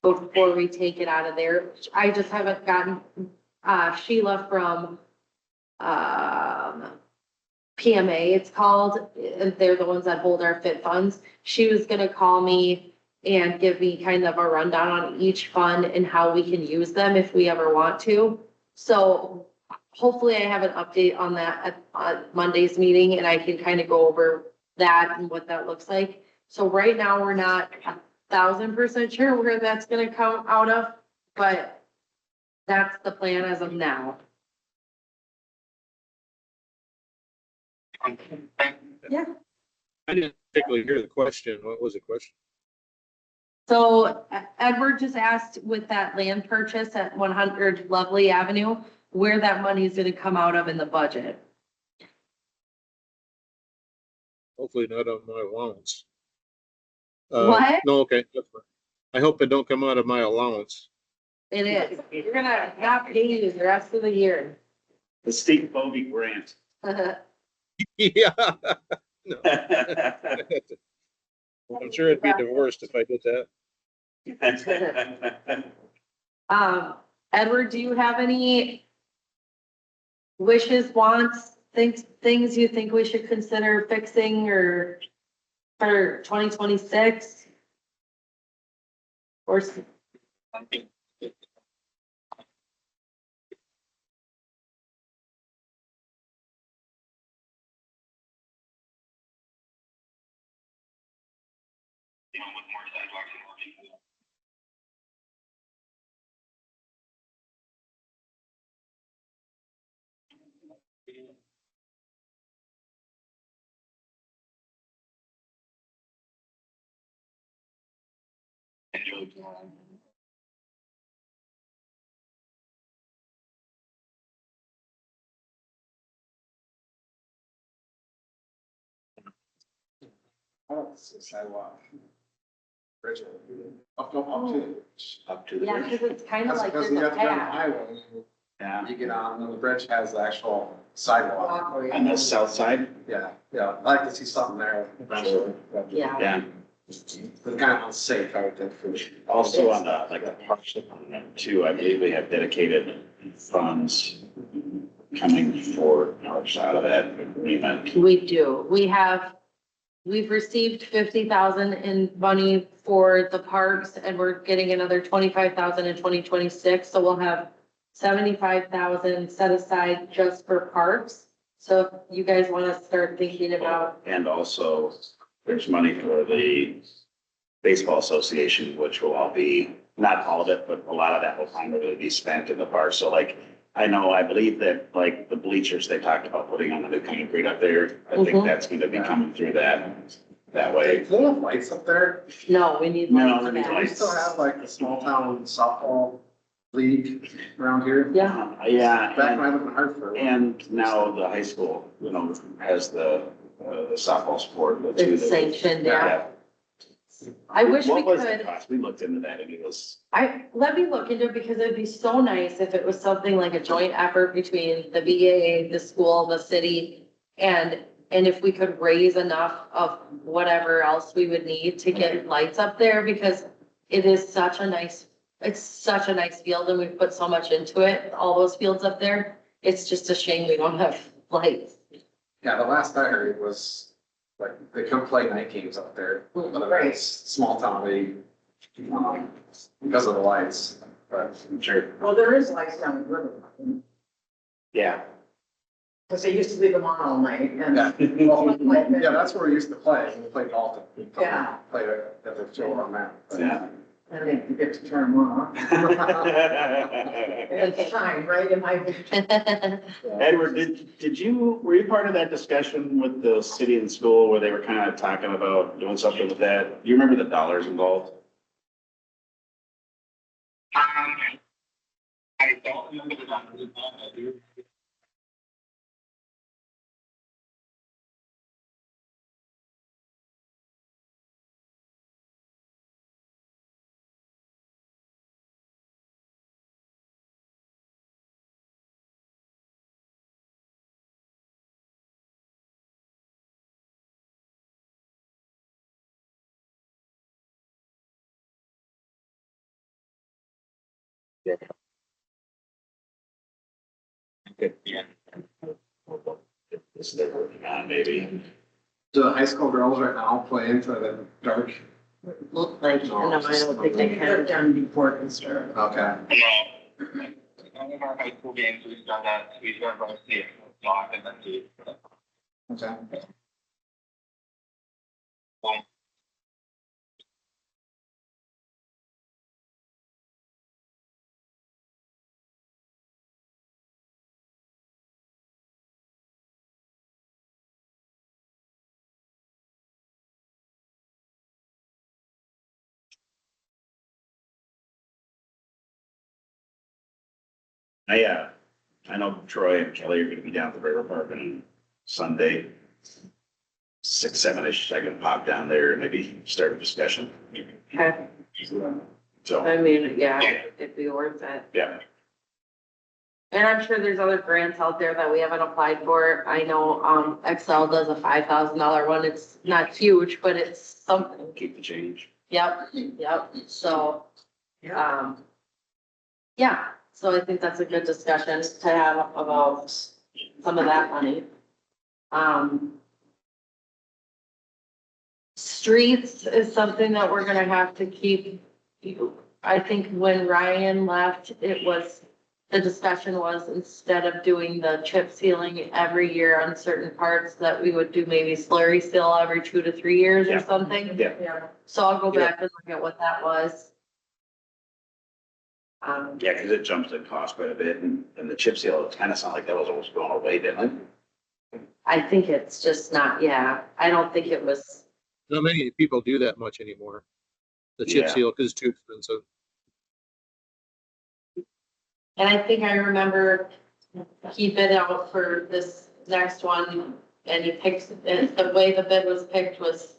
Speaker 1: Before we take it out of there. I just haven't gotten, Sheila from, PMA, it's called, and they're the ones that hold our Fit Funds. She was gonna call me and give me kind of a rundown on each fund and how we can use them if we ever want to. So hopefully I have an update on that at, on Monday's meeting, and I can kind of go over that and what that looks like. So right now, we're not 1,000% sure where that's gonna come out of, but that's the plan as of now.
Speaker 5: I didn't particularly hear the question. What was the question?
Speaker 1: So Edward just asked with that land purchase at 100 Lovely Avenue, where that money is gonna come out of in the budget.
Speaker 5: Hopefully not on my allowance.
Speaker 1: What?
Speaker 5: No, okay, that's fine. I hope it don't come out of my allowance.
Speaker 1: It is. You're gonna not pay you the rest of the year.
Speaker 2: The Steve Bovee grant.
Speaker 5: Yeah. No, I'm sure it'd be divorced if I did that.
Speaker 1: Edward, do you have any wishes, wants, things you think we should consider fixing or for 2026? Or
Speaker 4: I don't see sidewalk. Bridge. Up to the.
Speaker 2: Up to the
Speaker 1: yeah,
Speaker 2: bridge.
Speaker 1: because it's kind of like
Speaker 4: Because
Speaker 1: there's
Speaker 4: you
Speaker 1: a
Speaker 4: have to go on the
Speaker 1: path.
Speaker 4: highway,
Speaker 2: Yeah,
Speaker 4: you get on, and the bridge has the actual sidewalk.
Speaker 2: on the south side,
Speaker 4: Yeah, yeah, I'd like to see something there eventually. but
Speaker 1: Yeah.
Speaker 2: yeah.
Speaker 4: It's kind of unsafe, I would think, for.
Speaker 2: Also on the, like the parks department too, I believe we have dedicated funds coming for parks out of that agreement.
Speaker 1: We do. We've received 50,000 in money for the parks, and we're getting another 25,000 in 2026. So we'll have 75,000 set aside just for parks. So if you guys want to start thinking about,
Speaker 2: And also, there's money for the baseball association, which will all be, not all of it, but a lot of that will finally be spent in the park. So like, I believe that like the bleachers they talked about putting on the new concrete up there, I think
Speaker 1: Mhm.
Speaker 2: that's gonna be coming through that way.
Speaker 4: Do they have lights up there?
Speaker 1: no, we need.
Speaker 2: No,
Speaker 1: money for
Speaker 2: we need
Speaker 1: that.
Speaker 4: Do we still have like the small town softball league around here?
Speaker 1: Yeah,
Speaker 2: Yeah,
Speaker 4: Back when I lived in Hartford.
Speaker 2: and now the high school, has the softball sport. the two
Speaker 1: it's
Speaker 2: that-
Speaker 1: sanctioned, yeah. I wish we
Speaker 2: What was the
Speaker 1: could.
Speaker 2: cost? We looked into that and it was,
Speaker 1: Let me look into it because it'd be so nice if it was something like a joint effort between the VA, the school, the city. And if we could raise enough of whatever else we would need to get lights up there, because it is such a nice, it's such a nice field and we've put so much into it, all those fields up there. It's just a shame we don't have lights.
Speaker 4: Yeah, the last I heard was, like, they come play night games up there, but it's small town league. Because of the lights, but
Speaker 2: sure,
Speaker 6: Well, there is lights down in the river,
Speaker 2: yeah.
Speaker 6: because they used to leave them on all night and.
Speaker 4: yeah, well, yeah, that's where we used to play, we played Dalton.
Speaker 6: Yeah.
Speaker 4: Played at the field on that.
Speaker 2: Yeah.
Speaker 6: And then you get to turn them on. It's shine right in my vision.
Speaker 2: Edward, were you part of that discussion with the city and school where they were kind of talking about doing something with that? Do you remember the dollars involved?
Speaker 7: I don't remember the numbers of that, I do.
Speaker 2: Good, yeah. This they're working on maybe.
Speaker 4: Do the high school girls right now play into the dark
Speaker 3: look like, no, I don't think they
Speaker 6: They've
Speaker 3: can.
Speaker 6: done before construction.
Speaker 4: Okay.
Speaker 7: No. All of our high school games, we've done that, we've done both the block and then the.
Speaker 4: Okay.
Speaker 2: I know Troy and Kelly are gonna be down at the River Park on Sunday. 6, 7-ish, I can pop down there and maybe start a discussion.
Speaker 3: Okay,
Speaker 2: So,
Speaker 3: I mean, yeah, it'd be worth it.
Speaker 2: yeah,
Speaker 3: And I'm sure there's other grants out there that we haven't applied for. I know, Excel does a $5,000 one. It's not huge, but it's something.
Speaker 2: keep the change.
Speaker 3: Yep, so, yeah, so I think that's a good discussion to have about some of that money. Streets is something that we're gonna have to keep. I think when Ryan left, the discussion was instead of doing the chip sealing every year on certain parts, that we would do maybe slurry seal every 2 to 3 years or
Speaker 2: Yeah.
Speaker 3: something.
Speaker 2: Yeah,
Speaker 3: So I'll go back and look at what that was.
Speaker 2: yeah, because it jumps in cost quite a bit and the chip seal, it kind of sounded like that was almost going away, didn't it?
Speaker 3: I think it's just not, yeah, I don't think it was,
Speaker 5: Not many people do that much anymore. The chip
Speaker 2: Yeah.
Speaker 5: seal, because it's too expensive.
Speaker 3: and I think I remember he bid out for this next one, and he picked, and the way the bid was picked was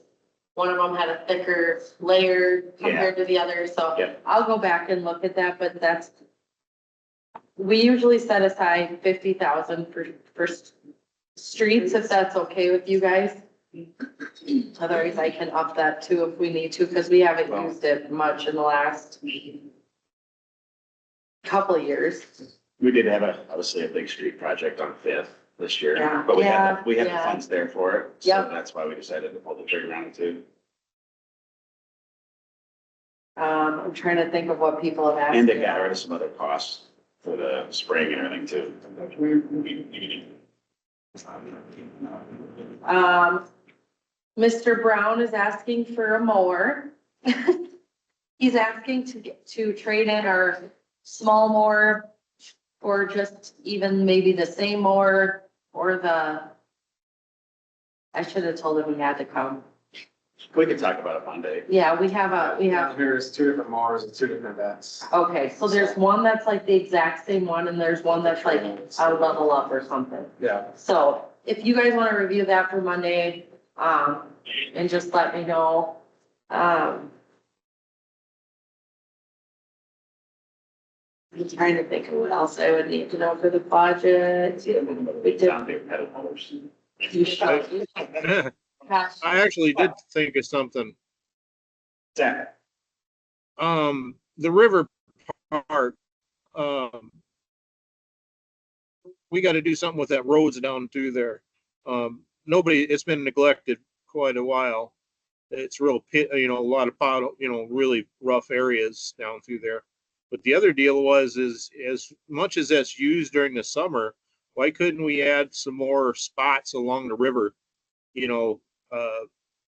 Speaker 3: one of them had a thicker layer compared to the other, so
Speaker 2: Yeah.
Speaker 3: I'll go back and look at that, but we usually set aside 50,000 for streets, if that's okay with you guys. Otherwise, I can up that too if we need to, because we haven't
Speaker 2: Well-
Speaker 3: used it much in the last couple of years.
Speaker 2: We did have obviously a big street project on Fifth this year,
Speaker 3: Yeah.
Speaker 2: but we
Speaker 3: Yeah,
Speaker 2: had the
Speaker 3: yeah.
Speaker 2: funds there for it. So
Speaker 3: Yep.
Speaker 2: that's why we decided to pull the trigger on it too.
Speaker 3: I'm trying to think of what people have asked.
Speaker 2: And they
Speaker 3: me
Speaker 2: got rid
Speaker 3: about.
Speaker 2: of some other costs for the spraying and everything too.
Speaker 3: Mr. Brown is asking for a mower. He's asking to trade in our small mower or just even maybe the same mower or I should have told him he had to come.
Speaker 2: We can talk about it Monday.
Speaker 3: Yeah, we have,
Speaker 4: Here's 2 different mowers and 2 different beds.
Speaker 3: okay, so there's one that's like the exact same one and there's one that's like a level up or something.
Speaker 4: Yeah.
Speaker 3: So if you guys want to review that for Monday, and just let me know, I'm trying to think of what else I would need to know for the budget. We did,
Speaker 2: Down there, pedal mowers.
Speaker 3: you should. Gosh,
Speaker 5: I actually did think of something.
Speaker 2: Zach,
Speaker 5: The river part, we got to do something with that roads down through there. It's been neglected quite a while. It's real a lot of really rough areas down through there. But the other deal is as much as that's used during the summer, why couldn't we add some more spots along the river,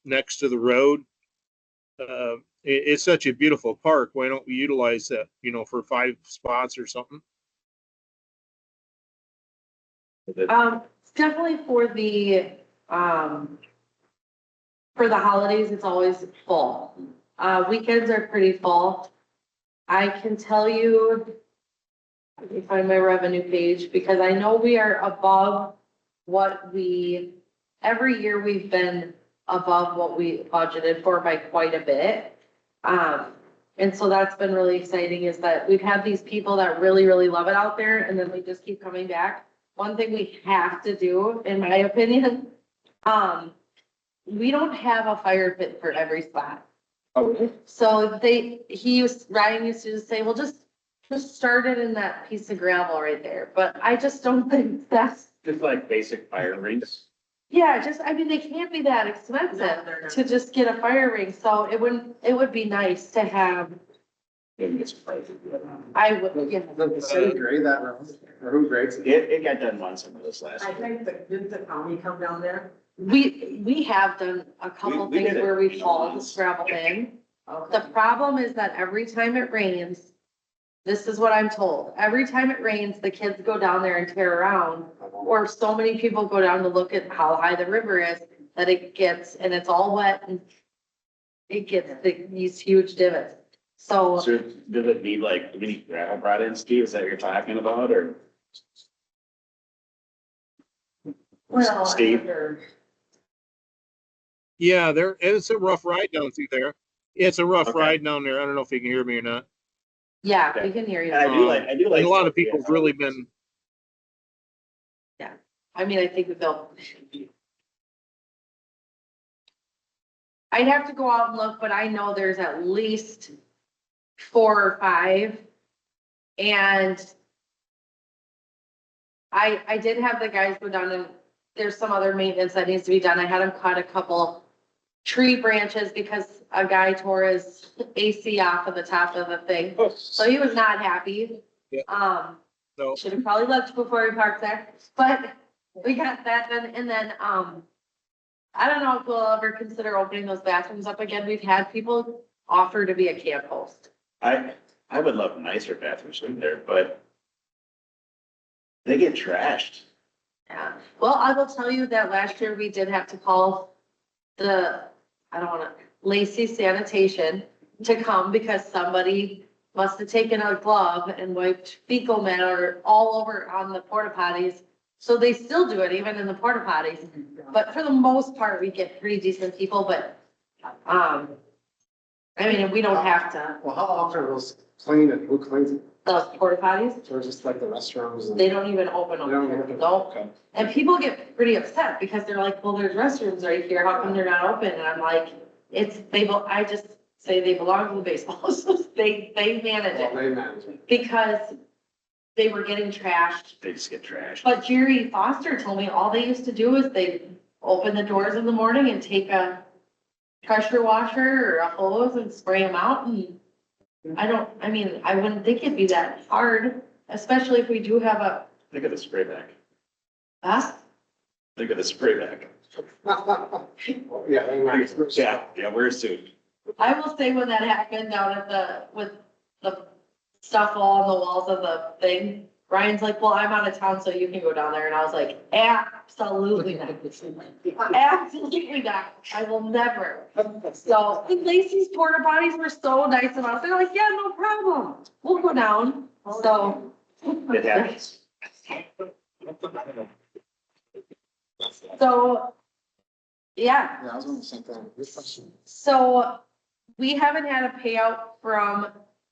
Speaker 5: next to the road? It's such a beautiful park. Why don't we utilize that, for 5 spots or something?
Speaker 3: definitely for the holidays, it's always full. Weekends are pretty full. I can tell you, let me find my revenue page, because I know we are above every year we've been above what we budgeted for by quite a bit. And so that's been really exciting, is that we've had these people that really, really love it out there, and then we just keep coming back. One thing we have to do, in my opinion, we don't have a fire pit for every spot. So Ryan used to just say, well, just start it in that piece of gravel right there. But I just don't think that's,
Speaker 2: just like basic fire rings.
Speaker 1: Yeah, just, I mean, they can't be that expensive
Speaker 6: No, they're not.
Speaker 1: to just get a fire ring, so it would be nice to have,
Speaker 2: Maybe it's pricey.
Speaker 1: I would, yeah.
Speaker 4: The city grade that road, or who grades it?
Speaker 2: It got done once in this last
Speaker 6: I
Speaker 2: year.
Speaker 6: think didn't the county come down there?
Speaker 1: We have done a couple
Speaker 2: We did
Speaker 1: things
Speaker 2: it,
Speaker 1: where we've
Speaker 2: you know,
Speaker 1: hauled
Speaker 2: once.
Speaker 1: gravel in.
Speaker 6: Okay.
Speaker 1: The problem is that every time it rains, this is what I'm told, every time it rains, the kids go down there and tear around. Or so many people go down to look at how high the river is, that it gets, and it's all wet and it gets these huge divots. So,
Speaker 2: So does it need like, do we need gravel brought in, Steve? Is that what you're talking about, or?
Speaker 6: Well, I
Speaker 2: Steve?
Speaker 6: wonder-
Speaker 5: Yeah, it's a rough ride down through there. It's a rough
Speaker 2: Okay.
Speaker 5: ride down there. I don't know if you can hear me or not.
Speaker 1: yeah, we can hear you.
Speaker 2: And I do like.
Speaker 5: And a lot of
Speaker 2: the idea
Speaker 5: people's really been,
Speaker 1: I mean, I think they'll. I'd have to go out and look, but I know there's at least 4 or 5. And I did have the guys go down and there's some other maintenance that needs to be done. I had them cut a couple tree branches because a guy tore his AC off of the top of the thing. So he was not happy.
Speaker 5: Yeah. no,
Speaker 1: Should have probably left before we parked there, but we got that done. And then, I don't know if we'll ever consider opening those bathrooms up again. We've had people offer to be a camp host.
Speaker 2: I would love nicer bathrooms in there, but they get trashed.
Speaker 1: Yeah, well, I will tell you that last year we did have to call Lacey Sanitation to come because somebody must have taken a glove and wiped fecal matter all over on the porta potties. So they still do it even in the porta potties. But for the most part, we get pretty decent people, but, I mean, we don't have to,
Speaker 4: Well, how often are those cleaned and who cleans it?
Speaker 1: those porta potties,
Speaker 4: Or just like the restrooms and?
Speaker 1: they don't even open them.
Speaker 4: They don't
Speaker 1: here.
Speaker 4: open?
Speaker 1: Nope.
Speaker 4: Okay.
Speaker 1: And people get pretty upset because they're like, well, there's restrooms right here, how come they're not open? And I'm like, I just say they belong to the baseballs, they manage
Speaker 4: Well,
Speaker 1: it,
Speaker 4: they manage it.
Speaker 1: because they were getting trashed.
Speaker 2: They just get trashed.
Speaker 1: But Jerry Foster told me all they used to do is they open the doors in the morning and take a pressure washer or a hose and spray them out, and I wouldn't think it'd be that hard, especially if we do have a,
Speaker 2: Think of the spray bag.
Speaker 1: huh?
Speaker 2: Think of the spray bag.
Speaker 4: Yeah, they manage it.
Speaker 2: Yeah, we're soon.
Speaker 1: I will say when that happened down at with the stuff all on the walls of the thing, Ryan's like, well, I'm out of town, so you can go down there. And I was like, absolutely not. Absolutely not. I will never. So, and Lacey's porta potties were so nice about it. They're like, yeah, no problem. We'll go down. So,
Speaker 2: It happens.
Speaker 1: so, yeah.
Speaker 4: Yeah, I was on the same thing. Good question.
Speaker 1: So we haven't had a payout from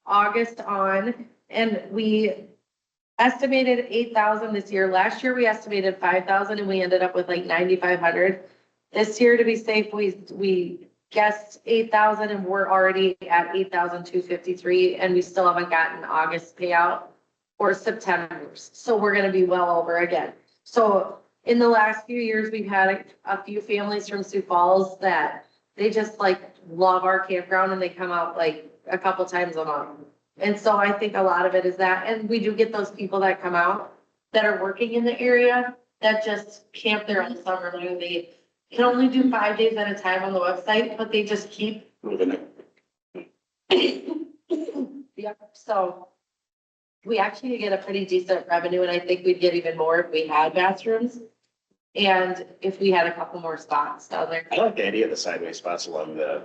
Speaker 1: August on, and we estimated 8,000 this year. Last year, we estimated 5,000 and we ended up with like 9,500. This year, to be safe, we guessed 8,000 and we're already at 8,253, and we still haven't gotten August payout or September's. So we're gonna be well over again. So in the last few years, we've had a few families from Sioux Falls that they just like love our campground and they come out like a couple times a month. And so I think a lot of it is that, and we do get those people that come out that are working in the area that just camp there all summer. They can only do 5 days at a time on the website, but they just keep.
Speaker 2: Moving it.
Speaker 1: Yep, so we actually get a pretty decent revenue, and I think we'd get even more if we had bathrooms. And if we had a couple more spots down there.
Speaker 2: I like the idea of the sideways spots along the,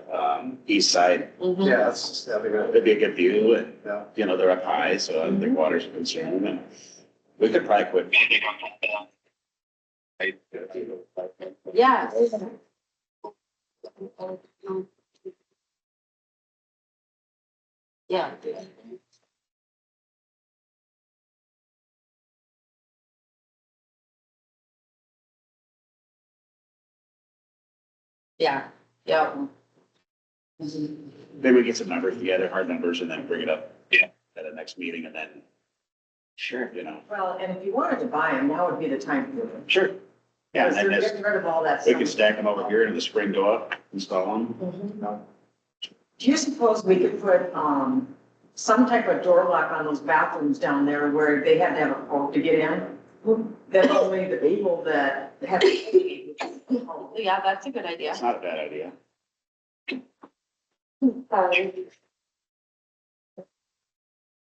Speaker 2: east side.
Speaker 1: Mhm.
Speaker 4: Yeah, that's, that'd be good.
Speaker 2: It'd be a good view and,
Speaker 4: Yeah.
Speaker 2: you know, they're up high, so I don't think water's a concern, and we could probably quit.
Speaker 1: Yes. Yeah. Yeah, yeah.
Speaker 2: Maybe we get some numbers together, hard numbers, and then bring it up.
Speaker 7: Yeah.
Speaker 2: At the next meeting, and then,
Speaker 1: Sure.
Speaker 2: you know,
Speaker 6: Well, and if you wanted to buy them, now would be the time to do it.
Speaker 2: sure. Yeah, and
Speaker 6: Because
Speaker 2: then
Speaker 6: they're
Speaker 2: this,
Speaker 6: getting rid of all that
Speaker 2: we
Speaker 6: stuff.
Speaker 2: can stack them over here in the spring, go up, install them.
Speaker 6: Mhm. Do you suppose we could put, some type of door lock on those bathrooms down there where they had to have a code to get in? That only the people that have.
Speaker 1: Yeah, that's a good idea.
Speaker 2: It's not a bad idea.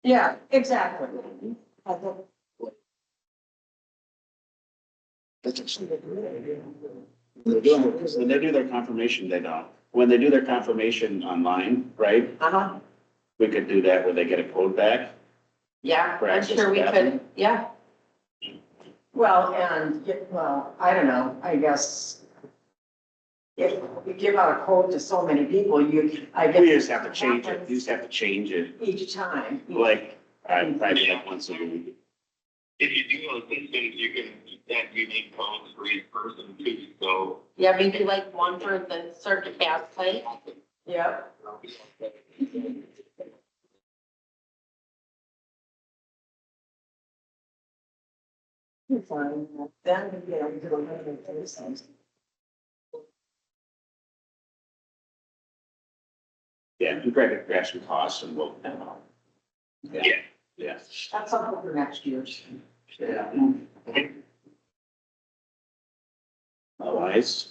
Speaker 6: Yeah, exactly.
Speaker 2: When they do their confirmation, they don't. When they do their confirmation online, right,
Speaker 6: Uh-huh,
Speaker 2: we could do that where they get a code back.
Speaker 1: Yeah,
Speaker 2: For
Speaker 1: I'm
Speaker 2: access
Speaker 1: sure we
Speaker 2: to
Speaker 1: could,
Speaker 2: bathroom?
Speaker 1: yeah.
Speaker 6: well, and, well, I don't know, I guess. If you give out a code to so many people, I guess.
Speaker 2: We just have to change it, you just have to change it,
Speaker 6: Each time.
Speaker 2: like, probably like once a week.
Speaker 7: If you do those systems, you can set unique codes for each person too, so.
Speaker 1: Yeah, maybe like one for the certain gas type.
Speaker 6: Yep. Fine, then, you know, we could eliminate those things.
Speaker 2: Yeah, we grab some costs and we'll. Yeah, yeah.
Speaker 6: That's something for next year.
Speaker 2: Yeah. Otherwise,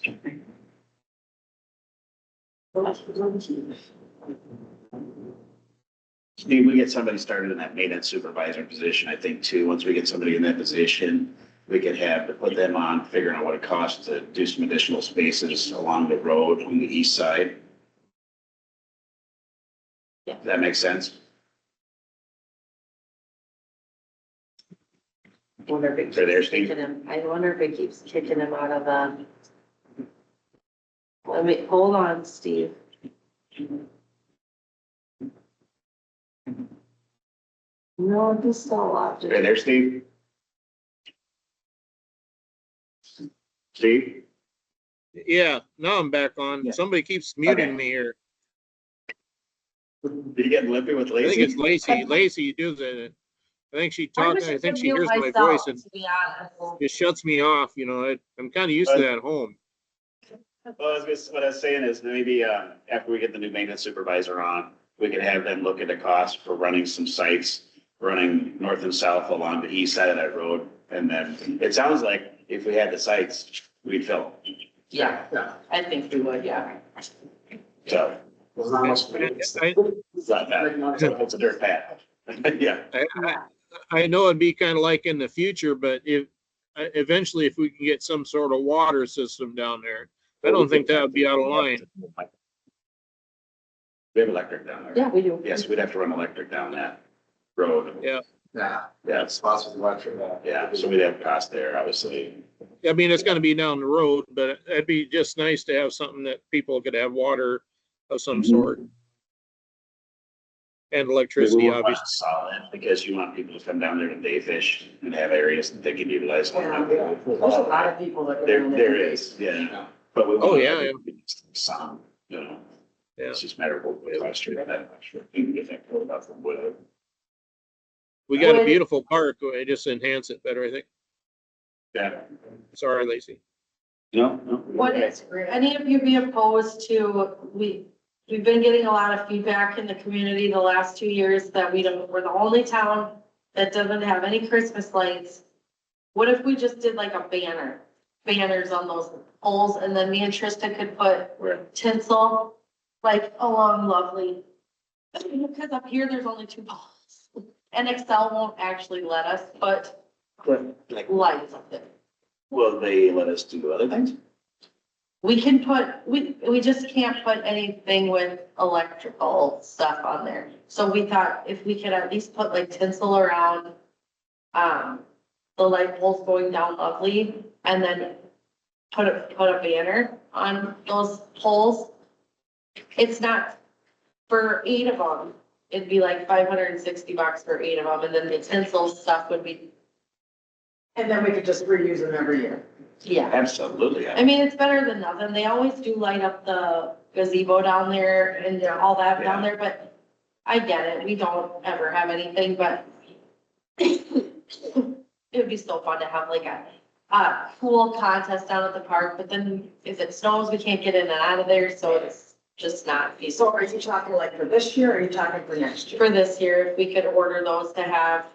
Speaker 2: Steve, we get somebody started in that maintenance supervisor position, I think too. Once we get somebody in that position, we could have to put them on, figuring out what it costs to do some additional spaces along the road on the east side.
Speaker 1: Yeah.
Speaker 2: Does that make sense?
Speaker 1: Wonder if it
Speaker 2: For their
Speaker 1: keeps
Speaker 2: Steve?
Speaker 1: kicking him, I wonder if it keeps kicking him out of the. Let me, hold on, Steve. No, he's still locked.
Speaker 2: Right there, Steve? Steve?
Speaker 5: Yeah, now I'm back on.
Speaker 2: Yeah.
Speaker 5: Somebody keeps
Speaker 2: Okay.
Speaker 5: muting me here.
Speaker 2: Did you get lippy with
Speaker 5: I think it's
Speaker 2: Lacy?
Speaker 5: Lacey. Lacey does it. I think she
Speaker 1: I
Speaker 5: talks,
Speaker 1: wish
Speaker 5: I think
Speaker 1: could
Speaker 5: she
Speaker 1: mute
Speaker 5: hears my
Speaker 1: myself,
Speaker 5: voice and
Speaker 1: to be honest.
Speaker 5: it shuts me off, you know, I'm kind of used to that at home.
Speaker 2: Well, what I was saying is maybe, after we get the new maintenance supervisor on, we could have them look at the cost for running some sites, running north and south along the east side of that road. And then it sounds like if we had the sites, we'd fill.
Speaker 1: Yeah,
Speaker 4: Yeah.
Speaker 1: I think we would, yeah.
Speaker 2: So
Speaker 4: There's not much.
Speaker 5: I,
Speaker 2: it's not bad. It's a dirt path. Yeah.
Speaker 5: I know it'd be kind of like in the future, but if, eventually if we can get some sort of water system down there, I don't think that would be out of line.
Speaker 2: We have electric down there.
Speaker 1: Yeah, we do.
Speaker 2: Yes, we'd have to run electric down that road.
Speaker 5: Yeah.
Speaker 4: Yeah,
Speaker 2: Yeah,
Speaker 4: spots with electric.
Speaker 2: yeah. So we'd have cost there, obviously.
Speaker 5: I mean, it's gonna be down the road, but it'd be just nice to have something that people could have water of some
Speaker 2: Mhm.
Speaker 5: sort. And electricity,
Speaker 2: We won't want
Speaker 5: obviously.
Speaker 2: it solid because you want people to come down there to day fish and have areas that they can utilize.
Speaker 6: Yeah, there's a lot of people that. go
Speaker 2: There,
Speaker 6: down
Speaker 2: there is, yeah,
Speaker 4: Yeah.
Speaker 2: but we.
Speaker 5: Oh,
Speaker 2: want
Speaker 5: yeah,
Speaker 2: some, you know,
Speaker 5: Yeah.
Speaker 2: it's just a matter of what we cost you that, I'm sure. You can get that pulled out from wood.
Speaker 5: We got a
Speaker 1: Would-
Speaker 5: beautiful park. I just enhance it better, I think.
Speaker 2: Yeah,
Speaker 5: Sorry, Lacey.
Speaker 2: no, no.
Speaker 1: Would any of you be opposed to, we've been getting a lot of feedback in the community the last 2 years that we're the only town that doesn't have any Christmas lights. What if we just did like a banners on those poles, and then me and Trista could put
Speaker 2: Where?
Speaker 1: tinsel like along Lovely? Because up here, there's only 2 poles. And Excel won't actually let us put
Speaker 2: Like,
Speaker 1: lights up there.
Speaker 2: will they let us do other things?
Speaker 1: We can put, we just can't put anything with electrical stuff on there. So we thought if we could at least put like tinsel around, the light poles going down Lovely, and then put a banner on those poles. It's not, for 8 of them, it'd be like $560 for 8 of them, and then the tinsel stuff would be,
Speaker 6: And then we could just reuse them every year.
Speaker 1: yeah.
Speaker 2: Absolutely.
Speaker 1: I mean, it's better than nothing. They always do light up the gazebo down there and all that down there, but I get it. We don't ever have anything, but it would be so fun to have like a pool contest down at the park, but then if it snows, we can't get in and out of there, so it's just not
Speaker 6: So
Speaker 1: feasible.
Speaker 6: are you talking like for this year or are you talking for next year?
Speaker 1: For this year, if we could order those to have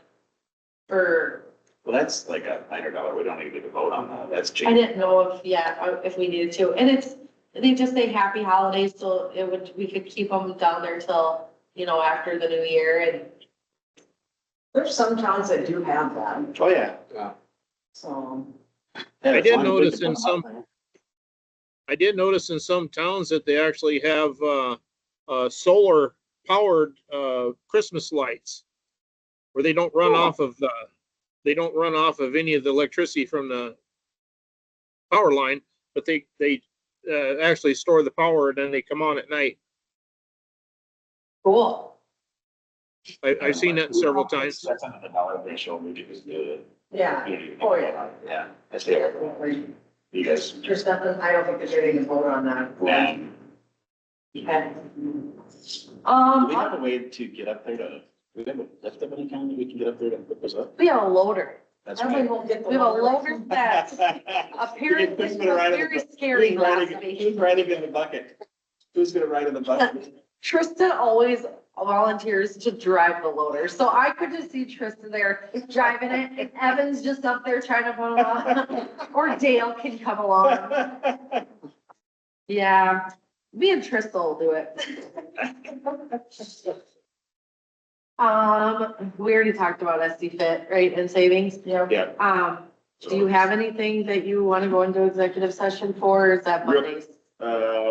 Speaker 1: for,
Speaker 2: Well, that's like $100. We don't even need to vote on that. That's cheap.
Speaker 1: I didn't know if, if we needed to, and they just say happy holidays, so we could keep them down there till, after the new year, and
Speaker 6: There's some towns that do have that,
Speaker 2: Oh, yeah.
Speaker 6: so.
Speaker 5: I did notice in some towns that they actually have, solar powered, Christmas lights. Where they don't run off of any of the electricity from the power line, but they actually store the power and then they come on at night.
Speaker 1: cool.
Speaker 5: I've seen that several times.
Speaker 2: That's under the dollar ratio. We could just do it.
Speaker 6: Yeah. Oh, yeah.
Speaker 2: Yeah. That's the,
Speaker 6: Definitely.
Speaker 2: you guys.
Speaker 6: There's nothing, I don't think there's anything to vote on that.
Speaker 2: Nah.
Speaker 6: Okay.
Speaker 2: Do we have a way to get up there to, do we have a lift up in the county we can get up there to put this up?
Speaker 1: We have a loader.
Speaker 2: That's
Speaker 6: Everybody
Speaker 2: right.
Speaker 6: won't get the
Speaker 1: We have a
Speaker 6: loader.
Speaker 1: loader that apparently
Speaker 2: Who's
Speaker 1: was
Speaker 2: gonna ride in
Speaker 1: very
Speaker 2: the-
Speaker 1: scary
Speaker 2: who's
Speaker 1: last
Speaker 2: riding-
Speaker 1: week.
Speaker 2: Who's riding in the bucket? Who's gonna ride in the bucket?
Speaker 1: Tristan always volunteers to drive the loader, so I could just see Tristan there driving it, and Evan's just up there trying to put him on, or Dale can come along. Yeah, me and Tristan will do it. We already talked about SD Fit, right, and savings.
Speaker 6: Yeah.
Speaker 2: Yeah.
Speaker 1: Do you have anything that you want to go into executive session for, or is that
Speaker 2: Real-
Speaker 1: Mondays?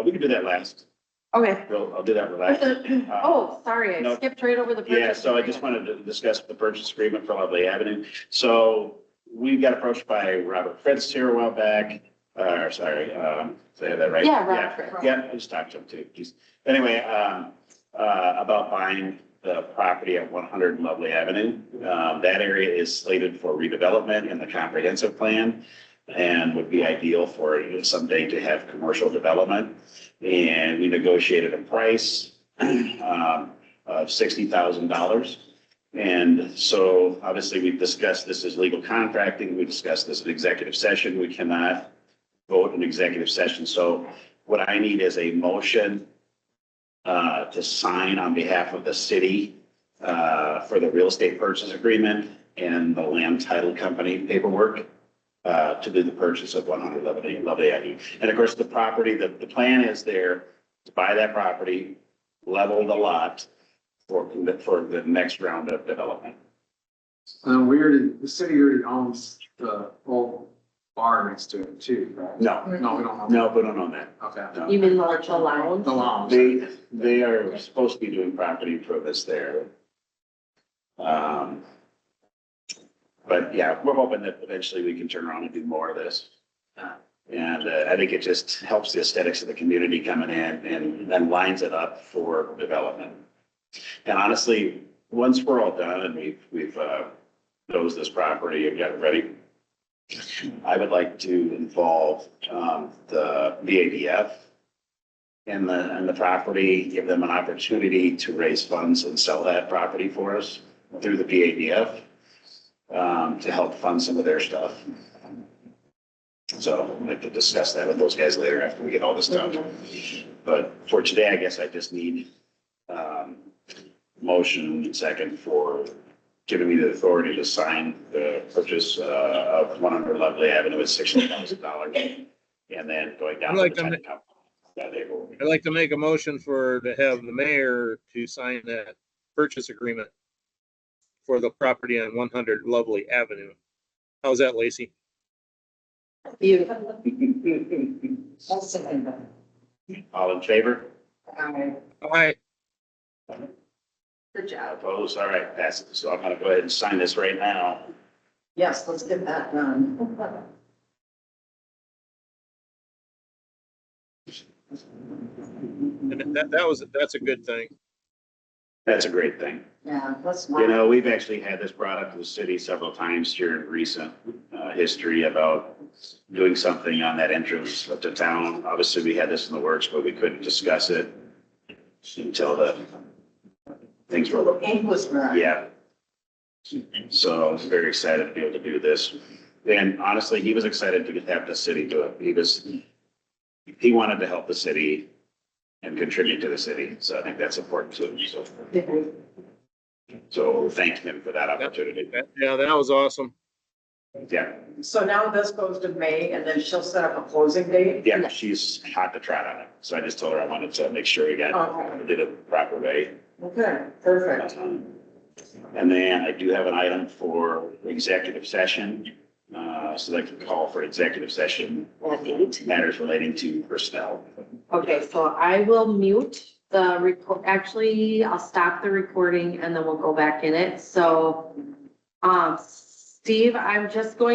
Speaker 2: We can do that last.
Speaker 1: Okay.
Speaker 2: I'll do that last.
Speaker 1: Oh, sorry, I
Speaker 2: no.
Speaker 1: skipped right over the purchase.
Speaker 2: Yeah, so I just
Speaker 1: agreement.
Speaker 2: wanted to discuss the purchase agreement for Lovely Avenue. So we got approached by Robert Fritz here a while back, say that right?
Speaker 1: Yeah, Robert Fritz.
Speaker 2: Yeah, I just talked to him too. Anyway, about buying the property at 100 Lovely Avenue. That area is slated for redevelopment in the comprehensive plan and would be ideal for someday to have commercial development. And we negotiated a price of $60,000. And so obviously we've discussed this as legal contracting. We discussed this in executive session. We cannot vote in executive session. So what I need is a motion to sign on behalf of the city for the real estate purchase agreement and the land title company paperwork to do the purchase of 100 Lovely Avenue. And of course, the property, the plan is there to buy that property, level the lot for the next round of development.
Speaker 4: The city already owns the old bar next to it too, right?
Speaker 2: No,
Speaker 4: No, we don't own.
Speaker 2: no, we don't own that.
Speaker 4: Okay.
Speaker 2: No.
Speaker 1: You mean like the lounge?
Speaker 4: The lounge.
Speaker 2: They are supposed to be doing property improvements there. But yeah, we're hoping that eventually we can turn around and do more of this. And I think it just helps the aesthetics of the community coming in and then lines it up for development. And honestly, once we're all done and we've dozed this property and got it ready, I would like to involve the BADF in the property, give them an opportunity to raise funds and sell that property for us through the BADF to help fund some of their stuff. So I'd like to discuss that with those guys later after we get all this done. But for today, I guess I just need motion and second for giving me the authority to sign the purchase of 100 Lovely Avenue at $60,000. And then going down.
Speaker 5: I'd like
Speaker 2: the
Speaker 5: to
Speaker 2: title company. Yeah, they will.
Speaker 5: I'd like to make a motion to have the mayor to sign that purchase agreement for the property on 100 Lovely Avenue. How's that, Lacey?
Speaker 1: Beautiful.
Speaker 6: I'll second that.
Speaker 2: All in favor?
Speaker 5: Aye.
Speaker 1: Good job.
Speaker 2: Opposed? All right, passes. So I'm gonna go ahead and sign this right now.
Speaker 6: Yes, let's get that done.
Speaker 5: And that's a good thing.
Speaker 2: That's a great thing.
Speaker 6: Yeah, let's.
Speaker 2: You know, we've actually had this brought up to the city several times here in recent history about doing something on that entrance to town. Obviously, we had this in the works, but we couldn't discuss it until the things were,
Speaker 6: Ink was right.
Speaker 2: yeah. So I was very excited to be able to do this. And honestly, he was excited to have the city do it. He wanted to help the city and contribute to the city. So I think that's important to him. So thank him for that opportunity.
Speaker 5: Yeah, that was awesome.
Speaker 2: Yeah,
Speaker 6: So now this goes to May and then she'll set up a closing date?
Speaker 2: yeah, she's hot to trot on it. So I just told her I wanted to make sure we did it the proper way.
Speaker 6: Okay, perfect.
Speaker 2: And then I do have an item for executive session. So I can call for executive session matters relating to personnel.
Speaker 1: Okay, so I will mute the record, actually, I'll stop the recording and then we'll go back in it. So, Steve, I'm just going